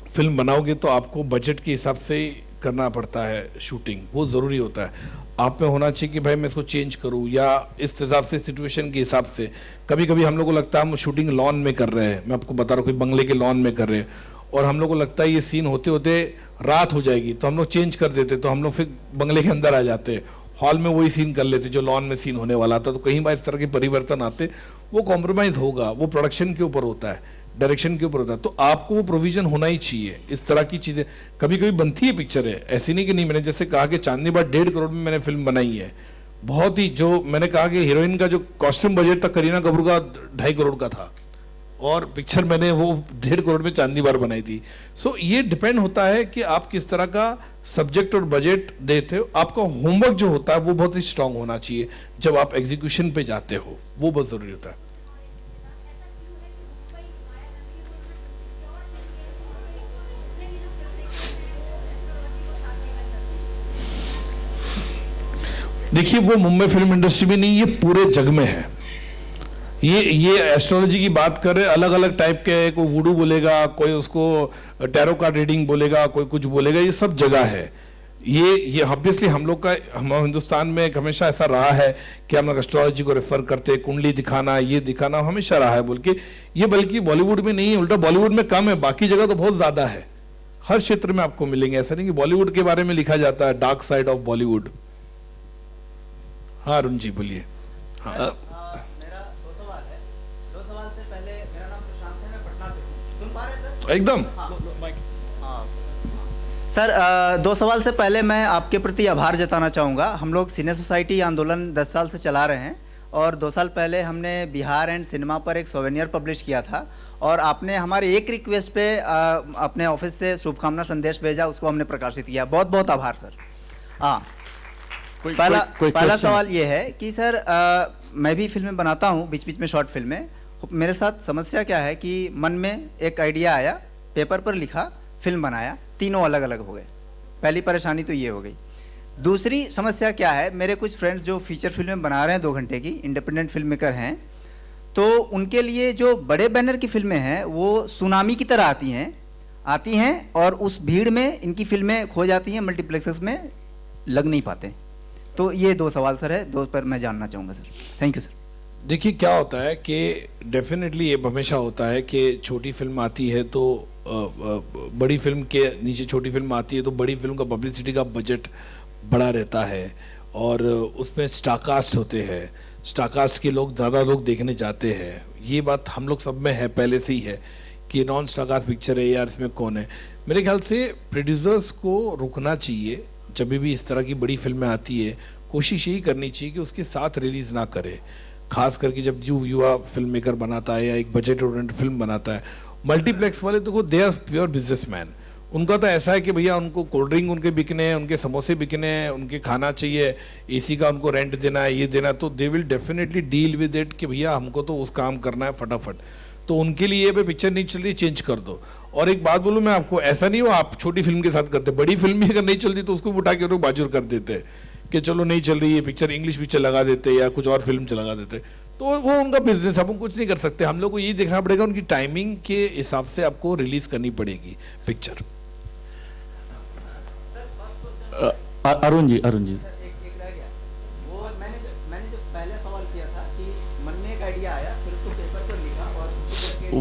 फिल्म बनाओगे, तो आपको बजट के हिसाब से करना पड़ता है शूटिंग, वो ज़रूरी होता है। आप में होना चाहिए कि भाई मैं इसको चेंज करूं, या इस हिसाब से सिचुएशन के हिसाब से। कभी कभी हम लोग को लगता है हम शूटिंग लॉन में कर रहे हैं, मैं आपको बता रहा हूँ, कोई बंगले के लॉन में कर रहे हैं, और हम लोग को लगता है ये सीन होते होते रात हो जाएगी, तो हम लोग चेंज कर देते, तो हम लोग फिर बंगले के अंदर आ जाते, हॉल में वही सीन कर लेते जो लॉन में सीन होने वाला था। तो कई बार इस तरह के परिवर्तन आते, वो कॉम्प्रोमाइज़ होगा, वो प्रोडक्शन के ऊपर होता है, डायरेक्शन के ऊपर होता है। तो आपको वो प्रोविजन होना ही चाहिए। इस तरह की चीज़ें कभी कभी बनती है पिक्चर है, ऐसी नहीं कि नहीं। मैंने जैसे कहा कि चांदनी बात 1.5 करोड़ में मैंने फिल्म बनाई है, बहुत ही, जो मैंने कहा कि हीरोइन का जो कॉस्ट्यूम बजट था करीना कपूर का 2.5 करोड़ का था, और पिक्चर मैंने वो 1.5 करोड़ में चांदनी बार बनाई थी। सो ये डिपेंड होता है कि आप किस तरह का सब्जेक्ट और बजट देते हो। आपका होमवर्क जो होता है वो बहुत ही स्ट्रांग होना चाहिए जब आप एग्जीक्यूशन पे जाते हो, वो बहुत जरूरी होता है। देखिए, वो मुंबई फिल्म इंडस्ट्री में नहीं, ये पूरे जग में है। ये एस्ट्रोलॉजी की बात कर रहे, अलग अलग टाइप के, कोई वुडू बोलेगा, कोई उसको टैरो कार्ड रीडिंग बोलेगा, कोई कुछ बोलेगा, ये सब जगह है। ये ऑब्वियसली हम लोग का, हम हिंदुस्तान में हमेशा ऐसा रहा है कि हम लोग एस्ट्रोलॉजी को रेफर करते, कुंडली दिखाना, ये दिखाना हमेशा रहा है बोल के। ये बल्कि बॉलीवुड में नहीं है, उल्टा बॉलीवुड में कम है, बाकी जगह तो बहुत ज्यादा है। हर क्षेत्र में आपको मिलेंगे, ऐसा नहीं कि बॉलीवुड के बारे में लिखा जाता है, डार्क साइड ऑफ बॉलीवुड। हाँ अरुण जी बोलिए। हाँ मेरा दो सवाल है। दो सवाल से पहले, मेरा नाम प्रशांत है, मैं पटना से हूँ। सुन पा रहे हैं सर? एकदम। हाँ सर, 2 सवाल से पहले मैं आपके प्रति आभार जताना चाहूँगा। हम लोग सिने सोसाइटी आंदोलन 10 साल से चला रहे हैं, और 2 साल पहले हमने बिहार एंड सिनेमा पर एक सोवेनियर पब्लिश किया था, और आपने हमारे एक रिक्वेस्ट पे अपने ऑफिस से शुभकामना संदेश भेजा, उसको हमने प्रकाशित किया। बहुत बहुत आभार सर। हाँ, पहला सवाल ये है कि सर, मैं भी फिल्में बनाता हूँ, बीच बीच में शॉर्ट फिल्में। मेरे साथ समस्या क्या है कि मन में एक आइडिया आया, पेपर पर लिखा, फिल्म बनाया, तीनों अलग अलग हो गए। पहली परेशानी तो ये हो गई। दूसरी समस्या क्या है, मेरे कुछ फ्रेंड्स जो फीचर फिल्में बना रहे हैं 2 घंटे की, इंडिपेंडेंट फिल्म मेकर हैं, तो उनके लिए जो बड़े बैनर की फिल्में हैं वो सुनामी की तरह आती हैं और उस भीड़ में इनकी फिल्में खो जाती हैं, मल्टीप्लेक्सेस में लग नहीं पाते। तो ये 2 सवाल सर है, 2 पर मैं जानना चाहूँगा सर। Thank you sir. देखिए, क्या होता है कि डेफिनेटली ये हमेशा होता है कि छोटी फिल्म आती है तो बड़ी फिल्म के नीचे छोटी फिल्म आती है, तो बड़ी फिल्म का पब्लिसिटी का बजट बड़ा रहता है, और उसमें स्टारकास्ट होते हैं, स्टारकास्ट के लोग ज़्यादा लोग देखने जाते हैं। ये बात हम लोग सब में है, पहले से ही है कि नॉन स्टारकास्ट पिक्चर है यार, इसमें कौन है। मेरे ख्याल से प्रोड्यूसर्स को रुकना चाहिए, जब भी इस तरह की बड़ी फिल्में आती है कोशिश यही करनी चाहिए कि उसके साथ रिलीज़ ना करे। खास करके जब युवा फिल्म मेकर बनाता है या एक बजट ओरिएंटेड फिल्म बनाता है। मल्टीप्लेक्स वाले तो दे आर प्योर बिजनेसमैन, उनका तो ऐसा है कि भैया उनको कोल्ड ड्रिंक उनके बिकने हैं, उनके समोसे बिकने हैं, उनके खाना चाहिए, एसी का उनको रेंट देना है, ये देना, तो they will definitely deal with it कि भैया हमको तो उस काम करना है फटाफट। तो उनके लिए भाई पिक्चर नहीं चल रही, चेंज कर दो। और एक बात बोलूँ मैं आपको, ऐसा नहीं हो आप छोटी फिल्म के साथ करते, बड़ी फिल्म भी अगर नहीं चलती तो उसको उठा के बाजूर कर देते कि चलो नहीं चल रही है पिक्चर, इंग्लिश पिक्चर लगा देते या कुछ और फिल्म लगा देते। तो वो उनका बिजनेस, हम कुछ नहीं कर सकते। हम लोग को यही देखना पड़ेगा, उनकी टाइमिंग के हिसाब से आपको रिलीज करनी पड़ेगी पिक्चर। अरुण जी एक रह गया, वो मैंने जो पहले सवाल किया था कि मन में एक आइडिया आया, फिर उसको पेपर पर लिखा, और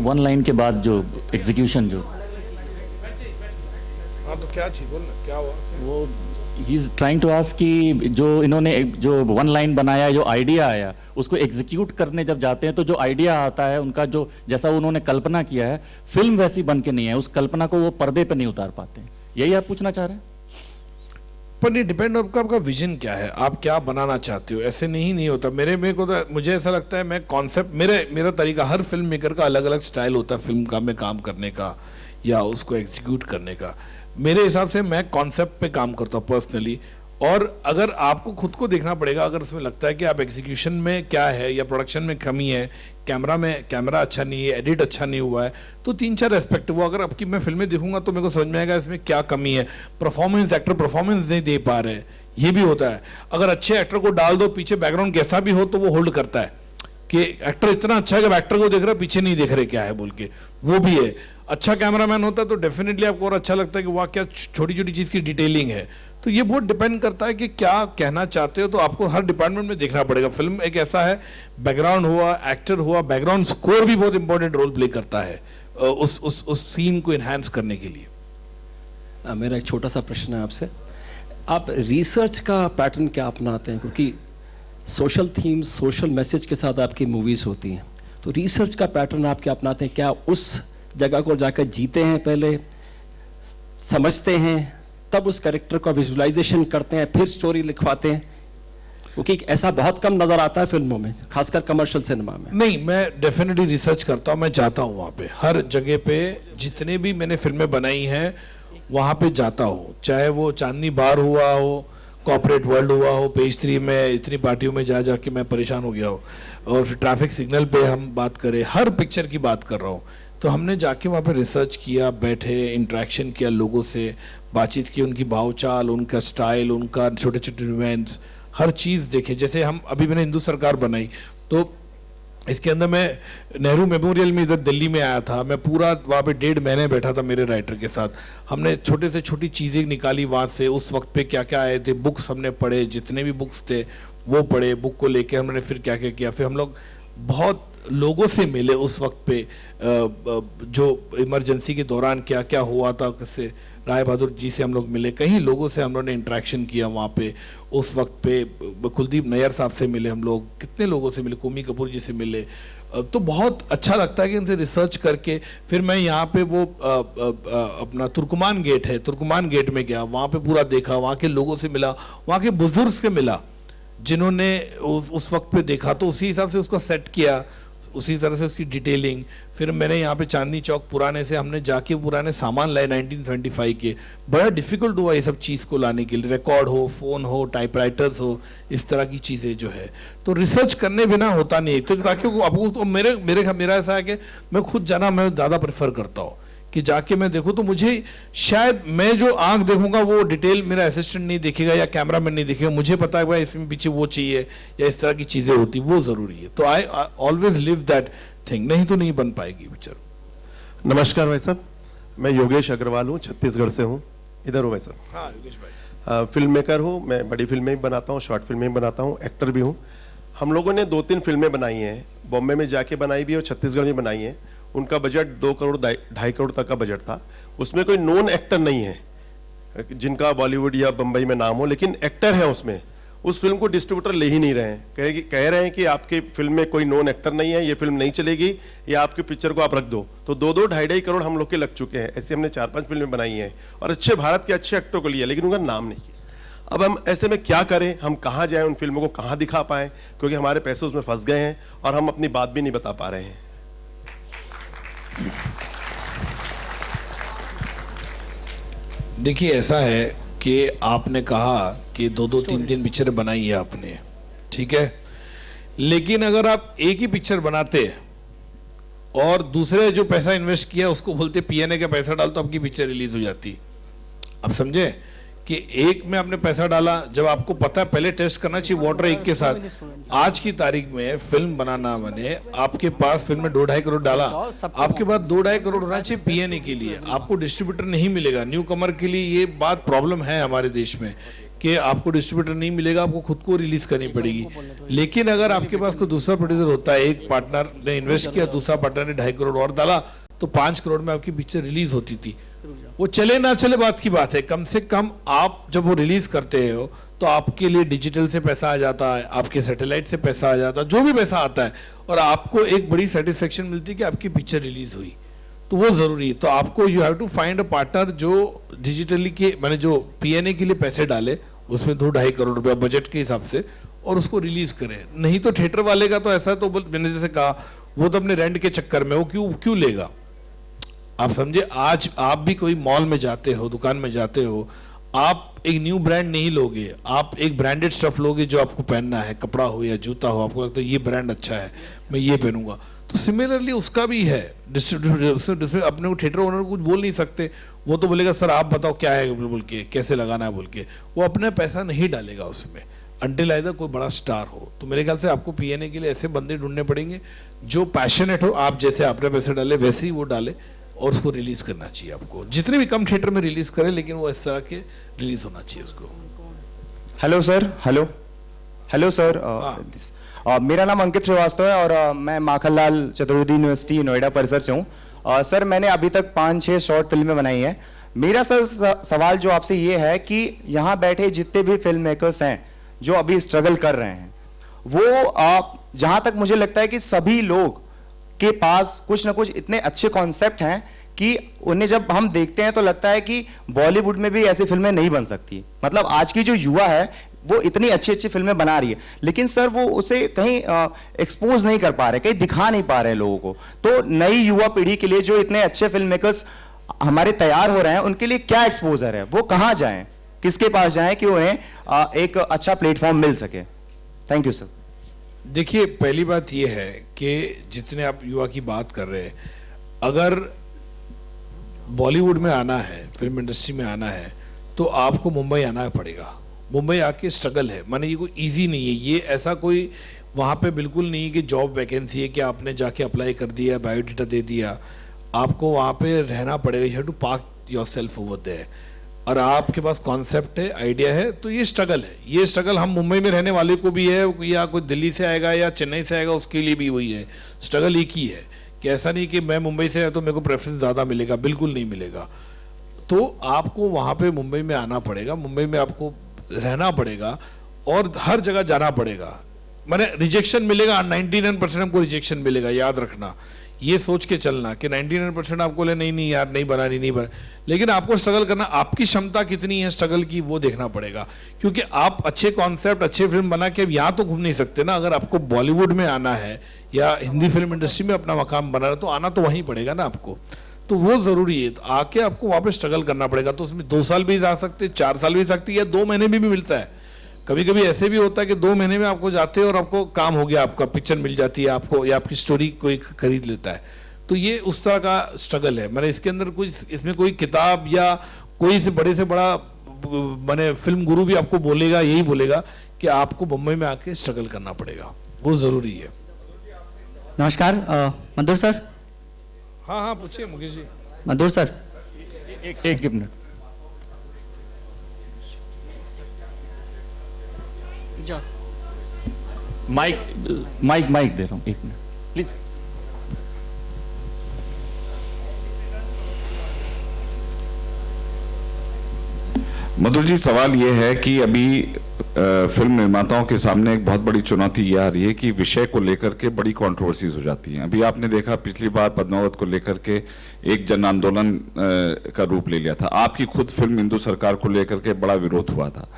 1 लाइन के बाद जो एग्जीक्यूशन जो हाँ, तो क्या चाहिए बोलना, क्या हुआ वो he is trying to ask कि जो इन्होंने जो 1 लाइन बनाया, जो आइडिया आया, उसको एग्जीक्यूट करने जब जाते हैं तो जो आइडिया आता है उनका, जो जैसा उन्होंने कल्पना किया है, फिल्म वैसी बन के नहीं है, उस कल्पना को वो पर्दे पे नहीं उतार पाते। यही आप पूछना चाह रहे हैं? पर ये डिपेंड आपका विजन क्या है, आप क्या बनाना चाहते हो। ऐसे नहीं होता। मेरे को तो मुझे ऐसा लगता है, मैं कॉन्सेप्ट, मेरा तरीका, हर फिल्म मेकर का अलग अलग स्टाइल होता है फिल्म का में काम करने का, या उसको एग्जीक्यूट करने का। मेरे हिसाब से मैं कॉन्सेप्ट पे काम करता हूँ पर्सनली, और अगर आपको खुद को देखना पड़ेगा, अगर उसमें लगता है कि आप एग्जीक्यूशन में क्या है या प्रोडक्शन में कमी है, कैमरा अच्छा नहीं है, एडिट अच्छा नहीं हुआ है, तो 3-4 एस्पेक्ट वो अगर आपकी मैं फिल्में देखूंगा तो मेरे को समझ में आएगा इसमें क्या कमी है। परफॉर्मेंस, एक्टर परफॉर्मेंस नहीं दे पा रहे, ये भी होता है। अगर अच्छे एक्टर को डाल दो, पीछे बैकग्राउंड कैसा भी हो तो वो होल्ड करता है कि एक्टर इतना अच्छा है कि एक्टर को देख रहा है, पीछे नहीं देख रहे क्या है बोल के, वो भी है। अच्छा कैमरामैन होता है तो डेफिनेटली आपको और अच्छा लगता है कि वाह क्या छोटी छोटी चीज़ की डिटेलिंग है। तो ये बहुत डिपेंड करता है कि क्या कहना चाहते हो, तो आपको हर डिपार्टमेंट में देखना पड़ेगा। फिल्म एक ऐसा है, बैकग्राउंड हुआ, एक्टर हुआ, बैकग्राउंड स्कोर भी बहुत इंपॉर्टेंट रोल प्ले करता है उस सीन को इन्हांस करने के लिए। मेरा एक छोटा सा प्रश्न है आपसे, आप रिसर्च का पैटर्न क्या अपनाते हैं? क्योंकि सोशल थीम्स, सोशल मैसेज के साथ आपकी मूवीज़ होती हैं, तो रिसर्च का पैटर्न आप क्या अपनाते हैं? क्या उस जगह को जाकर जीते हैं, पहले समझते हैं, तब उस कैरेक्टर का विजुअलाइजेशन करते हैं, फिर स्टोरी लिखवाते हैं? क्योंकि ऐसा बहुत कम नज़र आता है फिल्मों में, खासकर कमर्शियल सिनेमा में। नहीं, मैं डेफिनेटली रिसर्च करता हूँ, मैं जाता हूँ वहाँ पे, हर जगह पे जितने भी मैंने फिल्में बनाई हैं वहाँ पे जाता हूँ, चाहे वो चांदनी बार हुआ हो, कॉर्पोरेट वर्ल्ड हुआ हो, पेज 3 में इतनी पार्टियों में जा के मैं परेशान हो गया हूँ, और फिर ट्रैफिक सिग्नल पे हम बात करें, हर पिक्चर की बात कर रहा हूँ। तो हमने जाके वहाँ पे रिसर्च किया, बैठे, इंटरेक्शन किया लोगों से, बातचीत की, उनकी भावचाल, उनका स्टाइल, उनका छोटे छोटे इवेंट्स, हर चीज़ देखे। जैसे हम अभी मैंने हिंदू सरकार बनाई, तो इसके अंदर मैं नेहरू मेमोरियल में इधर दिल्ली में आया था, मैं पूरा वहाँ पे 1.5 महीने बैठा था मेरे राइटर के साथ। हमने छोटे से छोटी चीज़ें निकाली वहाँ से, उस वक्त पे क्या क्या आए थे, बुक्स हमने पढ़े, जितने भी बुक्स थे वो पढ़े, बुक को लेके हमने फिर क्या क्या किया। फिर हम लोग बहुत लोगों से मिले उस वक्त पे, जो इमरजेंसी के दौरान क्या क्या हुआ था, किससे, राय बहादुर जी से हम लोग मिले, कई लोगों से हम लोगों ने इंटरेक्शन किया वहाँ पे उस वक्त पे, कुलदीप नैयर साहब से मिले हम लोग, कितने लोगों से मिले, कुमी कपूर जी से मिले। तो बहुत अच्छा लगता है कि उनसे रिसर्च करके फिर मैं यहाँ पे वो अपना तुर्कमान गेट है, तुर्कमान गेट में गया, वहाँ पे पूरा देखा, वहाँ के लोगों से मिला, वहाँ के बुजुर्ग से मिला जिन्होंने उस वक्त पे देखा, तो उसी हिसाब से उसको सेट किया, उसी तरह से उसकी डिटेलिंग। फिर मैंने यहाँ पे चांदनी चौक पुराने से हमने जाके पुराने सामान लाए 1975 के, बड़ा डिफिकल्ट हुआ ये सब चीज़ को लाने के लिए, रिकॉर्ड हो, फ़ोन हो, टाइपराइटर्स हो, इस तरह की चीज़ें जो है। तो रिसर्च करने बिना होता नहीं, तो ताकि आपको तो मेरा ऐसा है कि मैं खुद जाना मैं ज़्यादा प्रेफर करता हूँ कि जाके मैं देखूँ, तो मुझे शायद मैं जो आंख देखूंगा वो डिटेल मेरा असिस्टेंट नहीं देखेगा या कैमरामैन नहीं देखेगा, मुझे पता है भाई इसमें पीछे वो चाहिए या इस तरह की चीज़ें होती, वो ज़रूरी है। तो I always live that thing, नहीं तो नहीं बन पाएगी पिक्चर। नमस्कार भाई साहब, मैं योगेश अग्रवाल हूँ, छत्तीसगढ़ से हूँ। इधर हूँ भाई साहब। हाँ योगेश भाई। फिल्म मेकर हूँ मैं, बड़ी फिल्में भी बनाता हूँ, शॉर्ट फिल्में भी बनाता हूँ, एक्टर भी हूँ। हम लोगों ने 2-3 फिल्में बनाई हैं, बॉम्बे में जाके बनाई भी और छत्तीसगढ़ में बनाई हैं। उनका बजट 2 करोड़ 2.5 करोड़ तक का बजट था। उसमें कोई नॉन एक्टर नहीं है जिनका बॉलीवुड या बम्बई में नाम हो, लेकिन एक्टर है उसमें। उस फिल्म को डिस्ट्रीब्यूटर ले ही नहीं रहे हैं, कह रहे हैं कि आपकी फिल्म में कोई नॉन एक्टर नहीं है, ये फिल्म नहीं चलेगी, या आपकी पिक्चर को आप रख दो। तो 2-2 2.5 करोड़ हम लोग के लग चुके हैं। ऐसे हमने 4-5 फिल्में बनाई हैं और अच्छे भारत के अच्छे एक्टर को लिया, लेकिन उनका नाम नहीं है। अब हम ऐसे में क्या करें, हम कहाँ जाएं, उन फिल्मों को कहाँ दिखा पाएं, क्योंकि हमारे पैसे उसमें फंस गए हैं और हम अपनी बात भी नहीं बता पा रहे हैं। देखिए ऐसा है कि आपने कहा कि 2-2 3-3 पिक्चर बनाई है आपने, ठीक है, लेकिन अगर आप एक ही पिक्चर बनाते और दूसरे जो पैसा इन्वेस्ट किया उसको बोलते पीएनए का पैसा डाल, तो आपकी पिक्चर रिलीज हो जाती। अब समझे कि एक में आपने पैसा डाला, जब आपको पता है पहले टेस्ट करना चाहिए वाटर एक के साथ। आज की तारीख में फिल्म बनाना बने, आपके पास फिल्म में 2-2.5 करोड़ डाला, आपके पास 2-2.5 करोड़ होना चाहिए पीएनए के लिए, आपको डिस्ट्रीब्यूटर नहीं मिलेगा। न्यू कमर के लिए ये बात प्रॉब्लम है हमारे देश में कि आपको डिस्ट्रीब्यूटर नहीं मिलेगा, आपको खुद को रिलीज करनी पड़ेगी। लेकिन अगर आपके पास कोई दूसरा प्रोड्यूसर होता है, एक पार्टनर ने इन्वेस्ट किया, दूसरा पार्टनर ने 2.5 करोड़ और डाला, तो 5 करोड़ में आपकी पिक्चर रिलीज होती थी। वो चले ना चले बात की बात है, कम से कम आप जब वो रिलीज करते हो तो आपके लिए डिजिटल से पैसा आ जाता है, आपके सैटेलाइट से पैसा आ जाता है, जो भी पैसा आता है, और आपको एक बड़ी सेटिस्फेक्शन मिलती है कि आपकी पिक्चर रिलीज हुई। तो वो जरूरी है। तो आपको you have to find a partner जो डिजिटली के मैंने जो पीएनए के लिए पैसे डाले उसमें 2-2.5 करोड़ रुपया बजट के हिसाब से, और उसको रिलीज करे। नहीं तो थिएटर वाले का तो ऐसा, तो मैंने जैसे कहा, वो तो अपने रेंट के चक्कर में वो क्यों लेगा। आप समझे, आज आप भी कोई मॉल में जाते हो, दुकान में जाते हो, आप एक न्यू ब्रांड नहीं लोगे, आप एक ब्रांडेड स्टफ लोगे जो आपको पहनना है, कपड़ा हो या जूता हो, आपको लगता है ये ब्रांड अच्छा है, मैं ये पहनूंगा। तो सिमिलरली उसका भी है डिस्ट्रीब्यूटर, अपने को थिएटर ओनर कुछ बोल नहीं सकते, वो तो बोलेगा सर आप बताओ क्या है बोल के, कैसे लगाना है बोल के, वो अपने पैसा नहीं डालेगा उसमें अंटिल आइदर कोई बड़ा स्टार हो। तो मेरे ख्याल से आपको पीएनए के लिए ऐसे बंदे ढूंढने पड़ेंगे जो पैशनेट हो, आप जैसे आपने पैसे डाले वैसे ही वो डाले, और उसको रिलीज करना चाहिए आपको, जितने भी कम थिएटर में रिलीज करें, लेकिन वो इस तरह के रिलीज होना चाहिए उसको। हेलो सर, हेलो सर, मेरा नाम अंकित श्रीवास्तव है और मैं माखनलाल चतुर्वेदी यूनिवर्सिटी नोएडा परिसर से हूँ। सर मैंने अभी तक 5-6 शॉर्ट फिल्में बनाई हैं। मेरा सर सवाल जो आपसे ये है कि यहाँ बैठे जितने भी फिल्म मेकर्स हैं जो अभी स्ट्रगल कर रहे हैं, वो जहाँ तक मुझे लगता है कि सभी लोग के पास कुछ ना कुछ इतने अच्छे कॉन्सेप्ट हैं कि उन्हें जब हम देखते हैं तो लगता है कि बॉलीवुड में भी ऐसी फिल्में नहीं बन सकती। मतलब आज की जो युवा है वो इतनी अच्छी अच्छी फिल्में बना रही है, लेकिन सर वो उसे कहीं एक्सपोज नहीं कर पा रहे, कहीं दिखा नहीं पा रहे लोगों को। तो नई युवा पीढ़ी के लिए जो इतने अच्छे फिल्म मेकर्स हमारे तैयार हो रहे हैं, उनके लिए क्या एक्सपोजर है, वो कहाँ जाएं, किसके पास जाएं कि उन्हें एक अच्छा प्लेटफॉर्म मिल सके। Thank you sir. देखिए, पहली बात यह है कि जितने आप युवा की बात कर रहे हैं, अगर बॉलीवुड में आना है, फिल्म इंडस्ट्री में आना है, तो आपको मुंबई आना पड़ेगा। मुंबई आके स्ट्रगल है, माने ये कोई इजी नहीं है, ये ऐसा कोई वहाँ पे बिल्कुल नहीं है कि जॉब वैकेंसी है कि आपने जाके अप्लाई कर दिया, बायोडाटा दे दिया। आपको वहाँ पे रहना पड़ेगा, you have to park yourself over there, और आपके पास कॉन्सेप्ट है, आइडिया है, तो ये स्ट्रगल है। ये स्ट्रगल हम मुंबई में रहने वाले को भी है, या कोई दिल्ली से आएगा या चेन्नई से आएगा, उसके लिए भी वही है। स्ट्रगल एक ही है कि ऐसा नहीं कि मैं मुंबई से आया तो मेरे को प्रेफरेंस ज़्यादा मिलेगा, बिल्कुल नहीं मिलेगा। तो आपको वहाँ पे मुंबई में आना पड़ेगा, मुंबई में आपको रहना पड़ेगा और हर जगह जाना पड़ेगा। मैंने रिजेक्शन मिलेगा, 99% हमको रिजेक्शन मिलेगा, याद रखना। ये सोच के चलना कि 99% आपको ले नहीं यार नहीं बना, लेकिन आपको स्ट्रगल करना, आपकी क्षमता कितनी है स्ट्रगल की वो देखना पड़ेगा। क्योंकि आप अच्छे कॉन्सेप्ट, अच्छे फिल्म बना के अब यहाँ तो घूम नहीं सकते ना। अगर आपको बॉलीवुड में आना है या हिंदी फिल्म इंडस्ट्री में अपना मकाम बनाना, तो आना तो वहीं पड़ेगा ना आपको, तो वो ज़रूरी है। तो आके आपको वहाँ पे स्ट्रगल करना पड़ेगा। तो उसमें 2 साल भी जा सकते, 4 साल भी सकती है, या 2 महीने भी मिलता है। कभी कभी ऐसे भी होता है कि 2 महीने में आपको जाते हैं और आपको काम हो गया, आपका पिक्चर मिल जाती है आपको, या आपकी स्टोरी कोई खरीद लेता है। तो ये उस तरह का स्ट्रगल है। मैंने इसके अंदर कुछ, इसमें कोई किताब या कोई से बड़ा मैंने फिल्म गुरु भी आपको बोलेगा, यही बोलेगा कि आपको मुंबई में आके स्ट्रगल करना पड़ेगा, वो ज़रूरी है। नमस्कार, मधुर सर। हाँ पूछिए मुकेश जी। मधुर सर, एक मिनट। माइक दे रहा हूँ, 1 मिनट प्लीज। मधुर जी, सवाल ये है कि अभी फिल्म निर्माताओं के सामने एक बहुत बड़ी चुनौती ये आ रही है कि विषय को लेकर के बड़ी कंट्रोवर्सीज हो जाती हैं। अभी आपने देखा पिछली बार पद्मावत को लेकर के एक जन आंदोलन का रूप ले लिया था। आपकी खुद फिल्म हिंदू सरकार को लेकर के बड़ा विरोध हुआ था।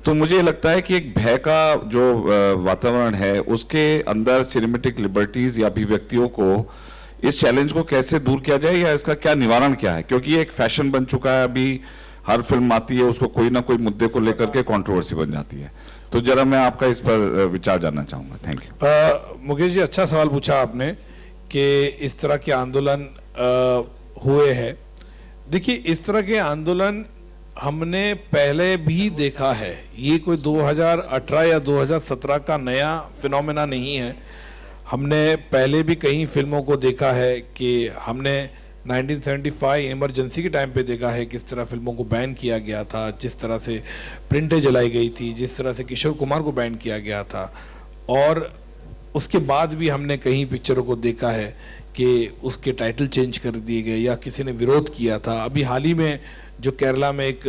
तो मुझे लगता है कि एक भय का जो वातावरण है, उसके अंदर सिनेमेटिक लिबर्टीज या अभिव्यक्तियों को, इस चैलेंज को कैसे दूर किया जाए, या इसका क्या निवारण क्या है? क्योंकि ये एक फैशन बन चुका है, अभी हर फिल्म आती है उसको कोई ना कोई मुद्दे को लेकर के कंट्रोवर्सी बन जाती है। तो जरा मैं आपका इस पर विचार जानना चाहूंगा। Thank you. मुकेश जी, अच्छा सवाल पूछा आपने कि इस तरह के आंदोलन हुए हैं। देखिए, इस तरह के आंदोलन हमने पहले भी देखा है, ये कोई 2018 या 2017 का नया फिनोमेना नहीं है। हमने पहले भी कई फिल्मों को देखा है कि हमने 1975 इमरजेंसी के टाइम पे देखा है किस तरह फिल्मों को बैन किया गया था, जिस तरह से प्रिंटें जलाई गई थी, जिस तरह से किशोर कुमार को बैन किया गया था। और उसके बाद भी हमने कई पिक्चरों को देखा है कि उसके टाइटल चेंज कर दिए गए या किसी ने विरोध किया था। अभी हाल ही में जो केरला में एक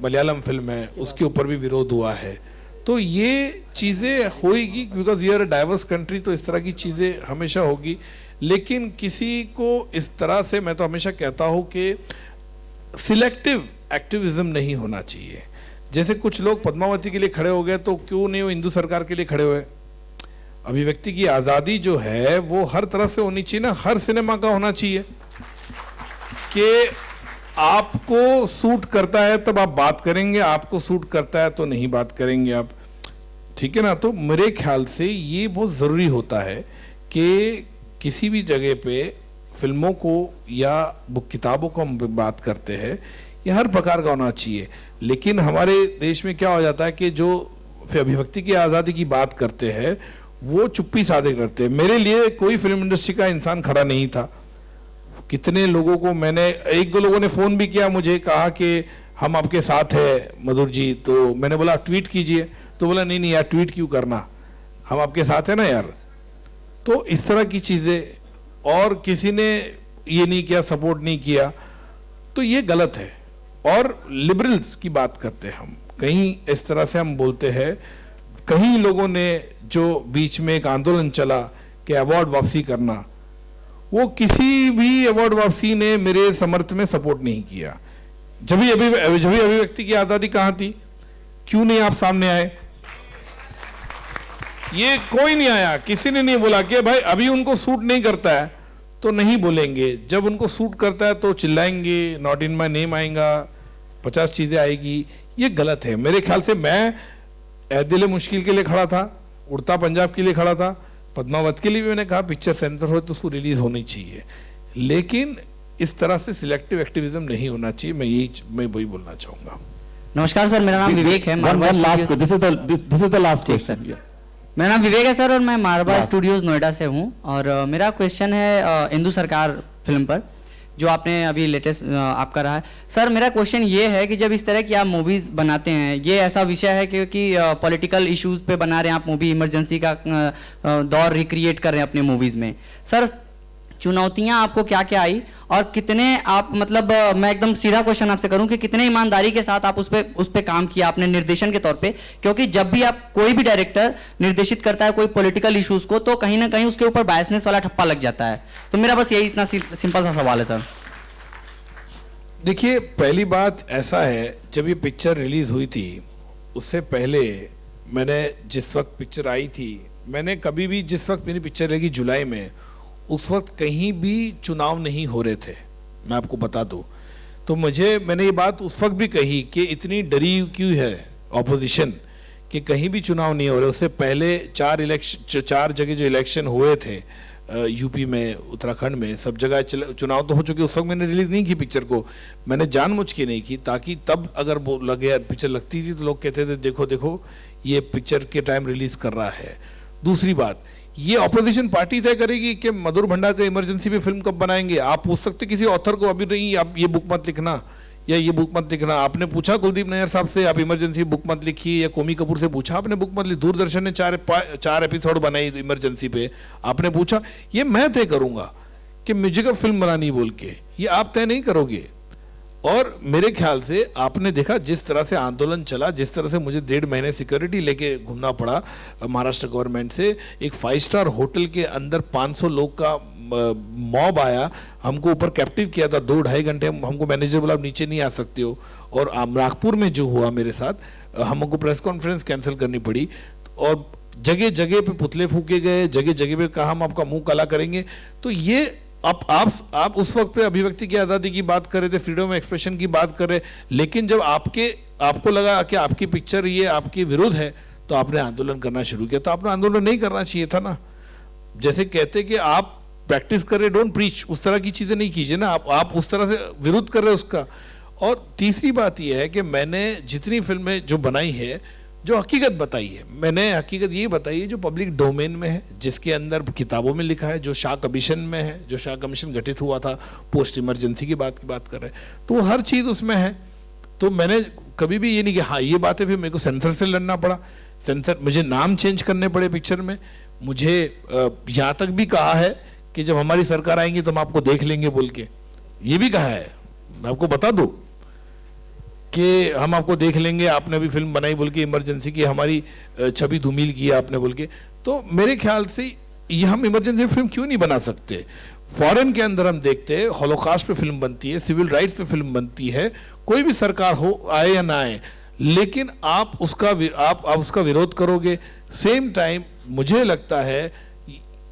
मलयालम फिल्म है, उसके ऊपर भी विरोध हुआ है। तो ये चीज़ें होएगी, because we are a diverse country, तो इस तरह की चीज़ें हमेशा होगी। लेकिन किसी को इस तरह से, मैं तो हमेशा कहता हूँ कि सिलेक्टिव एक्टिविज्म नहीं होना चाहिए। जैसे कुछ लोग पद्मावती के लिए खड़े हो गए, तो क्यों नहीं वो हिंदू सरकार के लिए खड़े हुए? अभिव्यक्ति की आज़ादी जो है वो हर तरह से होनी चाहिए ना, हर सिनेमा का होना चाहिए। कि आपको सूट करता है तब आप बात करेंगे, आपको सूट करता है तो नहीं बात करेंगे आप, ठीक है ना। तो मेरे ख्याल से ये बहुत ज़रूरी होता है कि किसी भी जगह पे फिल्मों को या बुक किताबों को हम बात करते हैं, ये हर प्रकार का होना चाहिए। लेकिन हमारे देश में क्या हो जाता है कि जो अभिव्यक्ति की आज़ादी की बात करते हैं वो चुप्पी साधे करते हैं। मेरे लिए कोई फिल्म इंडस्ट्री का इंसान खड़ा नहीं था। कितने लोगों को मैंने, एक दो लोगों ने फ़ोन भी किया, मुझे कहा कि हम आपके साथ हैं मधुर जी, तो मैंने बोला ट्वीट कीजिए, तो बोला नहीं नहीं यार ट्वीट क्यों करना, हम आपके साथ हैं ना यार। तो इस तरह की चीज़ें, और किसी ने ये नहीं किया, सपोर्ट नहीं किया, तो ये गलत है। और लिबरल्स की बात करते हैं हम, कहीं इस तरह से हम बोलते हैं। कहीं लोगों ने जो बीच में एक आंदोलन चला कि अवार्ड वापसी करना, वो किसी भी अवार्ड वापसी ने मेरे समर्थ में सपोर्ट नहीं किया। जब भी अभिव्यक्ति की आज़ादी कहाँ थी, क्यों नहीं आप सामने आए? ये कोई नहीं आया, किसी ने नहीं बोला कि भाई अभी उनको सूट नहीं करता है तो नहीं बोलेंगे, जब उनको सूट करता है तो चिल्लाएंगे, नॉट इन माय नेम आएगा, 50 चीजें आएगी। ये गलत है मेरे ख्याल से। मैं दिल मुश्किल के लिए खड़ा था, उड़ता पंजाब के लिए खड़ा था, पद्मावत के लिए भी मैंने कहा पिक्चर सेंसर हो तो उसको रिलीज होनी चाहिए, लेकिन इस तरह से सिलेक्टिव एक्टिविज्म नहीं होना चाहिए। मैं वही बोलना चाहूंगा। नमस्कार सर, मेरा नाम विवेक है। This is the last question. मेरा नाम विवेक है सर, और मैं मारवा स्टूडियोज नोएडा से हूँ। और मेरा क्वेश्चन है इंदु सरकार फिल्म पर, जो आपने अभी लेटेस्ट आपका रहा है। सर मेरा क्वेश्चन ये है कि जब इस तरह की आप मूवीज़ बनाते हैं, ये ऐसा विषय है क्योंकि पॉलिटिकल इश्यूज़ पे बना रहे हैं आप मूवी, इमरजेंसी का दौर रिक्रिएट कर रहे हैं अपने मूवीज़ में। सर चुनौतियां आपको क्या क्या आई, और कितने आप, मतलब मैं एकदम सीधा क्वेश्चन आपसे करूं कि कितने ईमानदारी के साथ आप उस पे काम किया आपने निर्देशन के तौर पे? क्योंकि जब भी आप, कोई भी डायरेक्टर निर्देशित करता है कोई पॉलिटिकल इश्यूज को, तो कहीं ना कहीं उसके ऊपर बायसनेस वाला ठप्पा लग जाता है। तो मेरा बस यही इतना सिंपल सा सवाल है सर। देखिए, पहली बात ऐसा है, जब ये पिक्चर रिलीज हुई थी उससे पहले मैंने, जिस वक्त पिक्चर आई थी, मैंने कभी भी, जिस वक्त मेरी पिक्चर लगी जुलाई में, उस वक्त कहीं भी चुनाव नहीं हो रहे थे, मैं आपको बता दूं। तो मैंने ये बात उस वक्त भी कही कि इतनी डरी क्यों है ऑपोजिशन कि कहीं भी चुनाव नहीं हो रहे। उससे पहले 4 जगह जो इलेक्शन हुए थे यूपी में, उत्तराखंड में, सब जगह चुनाव तो हो चुके। उस वक्त मैंने रिलीज नहीं की पिक्चर को, मैंने जानबूझ के नहीं की, ताकि तब अगर वो लगे पिक्चर लगती थी तो लोग कहते थे देखो देखो ये पिक्चर के टाइम रिलीज कर रहा है। दूसरी बात, ये ऑपोजिशन पार्टी तय करेगी कि मधुर भंडारकर इमरजेंसी पे फिल्म कब बनाएंगे। आप पूछ सकते किसी ऑथर को, अभी नहीं आप ये बुक मत लिखना या ये बुक मत लिखना। आपने पूछा कुलदीप नैयर साहब से, आप इमरजेंसी बुक मत लिखिए, या कोमी कपूर से पूछा आपने बुक मत लिखी? दूरदर्शन ने 4 एपिसोड बनाई इमरजेंसी पे, आपने पूछा? ये मैं तय करूंगा कि मुझे कब फिल्म बनानी बोल के, ये आप तय नहीं करोगे। और मेरे ख्याल से आपने देखा जिस तरह से आंदोलन चला, जिस तरह से मुझे 1.5 महीने सिक्योरिटी लेके घूमना पड़ा महाराष्ट्र गवर्नमेंट से। एक 5 स्टार होटल के अंदर 500 लोग का मॉब आया, हमको ऊपर कैप्टिव किया था 2-2.5 घंटे। हमको मैनेजर बोला आप नीचे नहीं आ सकते हो। और नागपुर में जो हुआ मेरे साथ, हमको प्रेस कॉन्फ्रेंस कैंसिल करनी पड़ी, और जगह जगह पे पुतले फूके गए, जगह जगह पे कहा हम आपका मुंह काला करेंगे। तो ये आप उस वक्त पे अभिव्यक्ति की आज़ादी की बात कर रहे थे, फ्रीडम ऑफ एक्सप्रेशन की बात कर रहे, लेकिन जब आपको लगा कि आपकी पिक्चर ये आपके विरुद्ध है, तो आपने आंदोलन करना शुरू किया। तो आपने आंदोलन नहीं करना चाहिए था ना। जैसे कहते कि आप प्रैक्टिस कर रहे, डोंट प्रीच, उस तरह की चीजें नहीं कीजिए ना। आप उस तरह से विरुद्ध कर रहे उसका। और तीसरी बात यह है कि मैंने जितनी फिल्में जो बनाई है, जो हकीकत बताई है, मैंने हकीकत ये बताई है जो पब्लिक डोमेन में है, जिसके अंदर किताबों में लिखा है, जो शाह कमीशन में है, जो शाह कमीशन गठित हुआ था पोस्ट इमरजेंसी की बात कर रहे हैं, तो वो हर चीज़ उसमें है। तो मैंने कभी भी ये नहीं कि हाँ ये बात है, फिर मेरे को सेंसर से लड़ना पड़ा, सेंसर मुझे नाम चेंज करने पड़े पिक्चर में। मुझे यहाँ तक भी कहा है कि जब हमारी सरकार आएंगी तो हम आपको देख लेंगे बोल के, ये भी कहा है। मैं आपको बता दूँ कि हम आपको देख लेंगे, आपने अभी फिल्म बनाई बोल के इमरजेंसी की, हमारी छवि धूमिल की आपने बोल के। तो मेरे ख्याल से ये हम इमरजेंसी फिल्म क्यों नहीं बना सकते? फॉरेन के अंदर हम देखते हैं हॉलोकास्ट पे फिल्म बनती है, सिविल राइट्स पे फिल्म बनती है, कोई भी सरकार हो, आए या ना आए, लेकिन आप उसका विरोध करोगे। सेम टाइम मुझे लगता है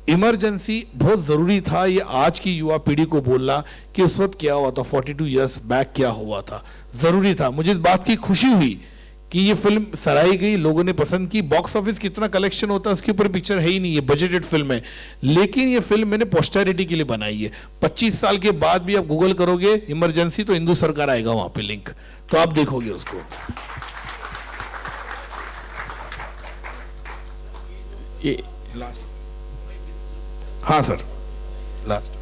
इमरजेंसी बहुत ज़रूरी था ये आज की युवा पीढ़ी को बोलना कि उस वक्त क्या हुआ था, 42 ईयर्स बैक क्या हुआ था, ज़रूरी था। मुझे इस बात की खुशी हुई कि ये फिल्म सराही गई, लोगों ने पसंद की। बॉक्स ऑफिस कितना कलेक्शन होता है उसके ऊपर पिक्चर है ही नहीं, ये बजटेड फिल्म है, लेकिन ये फिल्म मैंने पोस्टेरिटी के लिए बनाई है। 25 साल के बाद भी आप गूगल करोगे इमरजेंसी तो इंदु सरकार आएगा वहां पे लिंक, तो आप देखोगे उसको। हाँ सर, लास्ट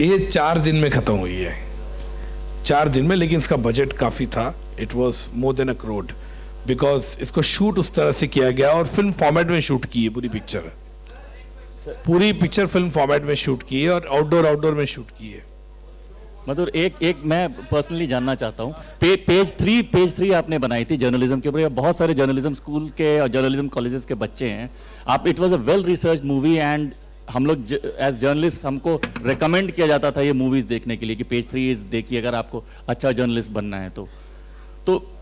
ये 4 दिन में खत्म हुई है, 4 दिन में, लेकिन इसका बजट काफ़ी था। It was more than 1 crore, because इसको शूट उस तरह से किया गया और फिल्म फॉर्मेट में शूट की है पूरी पिक्चर फिल्म फॉर्मेट में शूट की है और आउटडोर में शूट की है। मधुर, एक मैं पर्सनली जानना चाहता हूँ, पेज 3 आपने बनाई थी जर्नलिज्म के ऊपर। बहुत सारे जर्नलिज्म स्कूल के और जर्नलिज्म कॉलेजेस के बच्चे हैं। आप, it was a well research movie and हम लोग एज जर्नलिस्ट हमको रेकमेंड किया जाता था ये मूवीज देखने के लिए कि पेज 3 देखिए अगर आपको अच्छा जर्नलिस्ट बनना है तो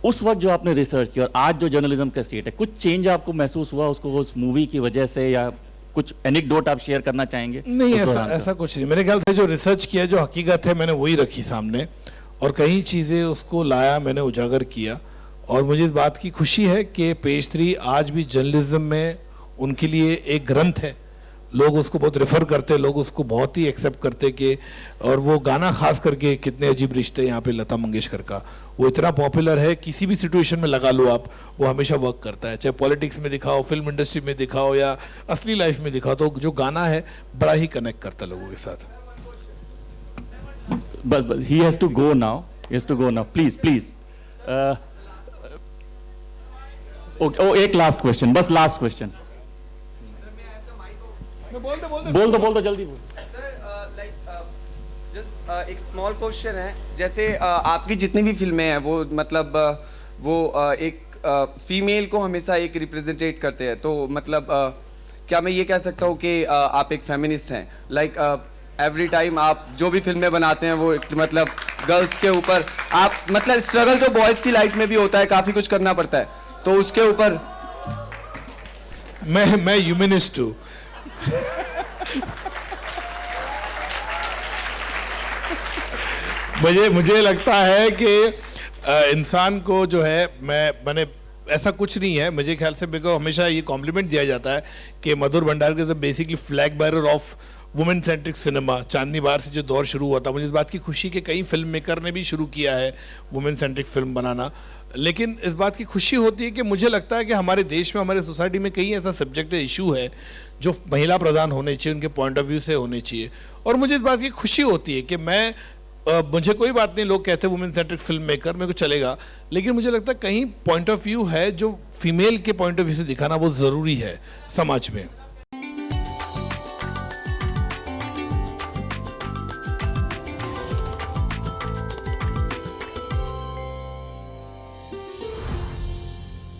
उस वक्त जो आपने रिसर्च किया और आज जो जर्नलिज्म का स्टेट है, कुछ चेंज आपको महसूस हुआ उसको उस मूवी की वजह से, या कुछ एनेक्डोट आप शेयर करना चाहेंगे? नहीं, ऐसा कुछ नहीं। मेरे ख्याल से जो रिसर्च किया, जो हकीकत है, मैंने वही रखी सामने और कई चीज़ें उसको लाया, मैंने उजागर किया। और मुझे इस बात की खुशी है कि पेज 3 आज भी जर्नलिज्म में उनके लिए एक ग्रंथ है। लोग उसको बहुत रेफर करते, लोग उसको बहुत ही एक्सेप्ट करते कि, और वो गाना खास करके कितने अजीब रिश्ते यहाँ पे लता मंगेशकर का, वो इतना पॉपुलर है, किसी भी सिचुएशन में लगा लो आप, वो हमेशा वर्क करता है। चाहे पॉलिटिक्स में दिखाओ, फिल्म इंडस्ट्री में दिखाओ या असली लाइफ में दिखाओ, तो जो गाना है बड़ा ही कनेक्ट करता है लोगों के साथ। बस he has to go now, please एक लास्ट क्वेश्चन, बस लास्ट क्वेश्चन। बोल दो जल्दी बोल। जस्ट एक स्मॉल क्वेश्चन है, जैसे आपकी जितनी भी फिल्में हैं वो मतलब वो एक फीमेल को हमेशा एक रिप्रेजेंटेट करते हैं, तो मतलब क्या मैं ये कह सकता हूँ कि आप एक फेमिनिस्ट हैं? लाइक एवरी टाइम आप जो भी फिल्में बनाते हैं वो मतलब गर्ल्स के ऊपर आप मतलब स्ट्रगल जो बॉयज़ की लाइफ में भी होता है, काफ़ी कुछ करना पड़ता है, तो उसके ऊपर मैं ह्यूमनिस्ट हूँ। मुझे लगता है कि इंसान को जो है, मैंने ऐसा कुछ नहीं है मुझे ख्याल से, बिकॉज हमेशा ये कॉम्प्लीमेंट दिया जाता है कि Madhur Bhandarkar is basically flag bearer of women centric cinema. Chandni bar से जो दौर शुरू हुआ था, मुझे इस बात की खुशी कि कई फिल्म मेकर ने भी शुरू किया है वुमेन सेंट्रिक फिल्म बनाना, लेकिन इस बात की खुशी होती है कि मुझे लगता है कि हमारे देश में, हमारे सोसाइटी में कई ऐसा सब्जेक्ट इशू है जो महिला प्रधान होने चाहिए, उनके पॉइंट ऑफ व्यू से होने चाहिए। और मुझे इस बात की खुशी होती है कि मुझे कोई बात नहीं, लोग कहते हैं वुमेन सेंट्रिक फिल्म मेकर, मेरे को चलेगा, लेकिन मुझे लगता है कहीं पॉइंट ऑफ व्यू है जो फीमेल के पॉइंट ऑफ व्यू से दिखाना बहुत ज़रूरी है समाज में।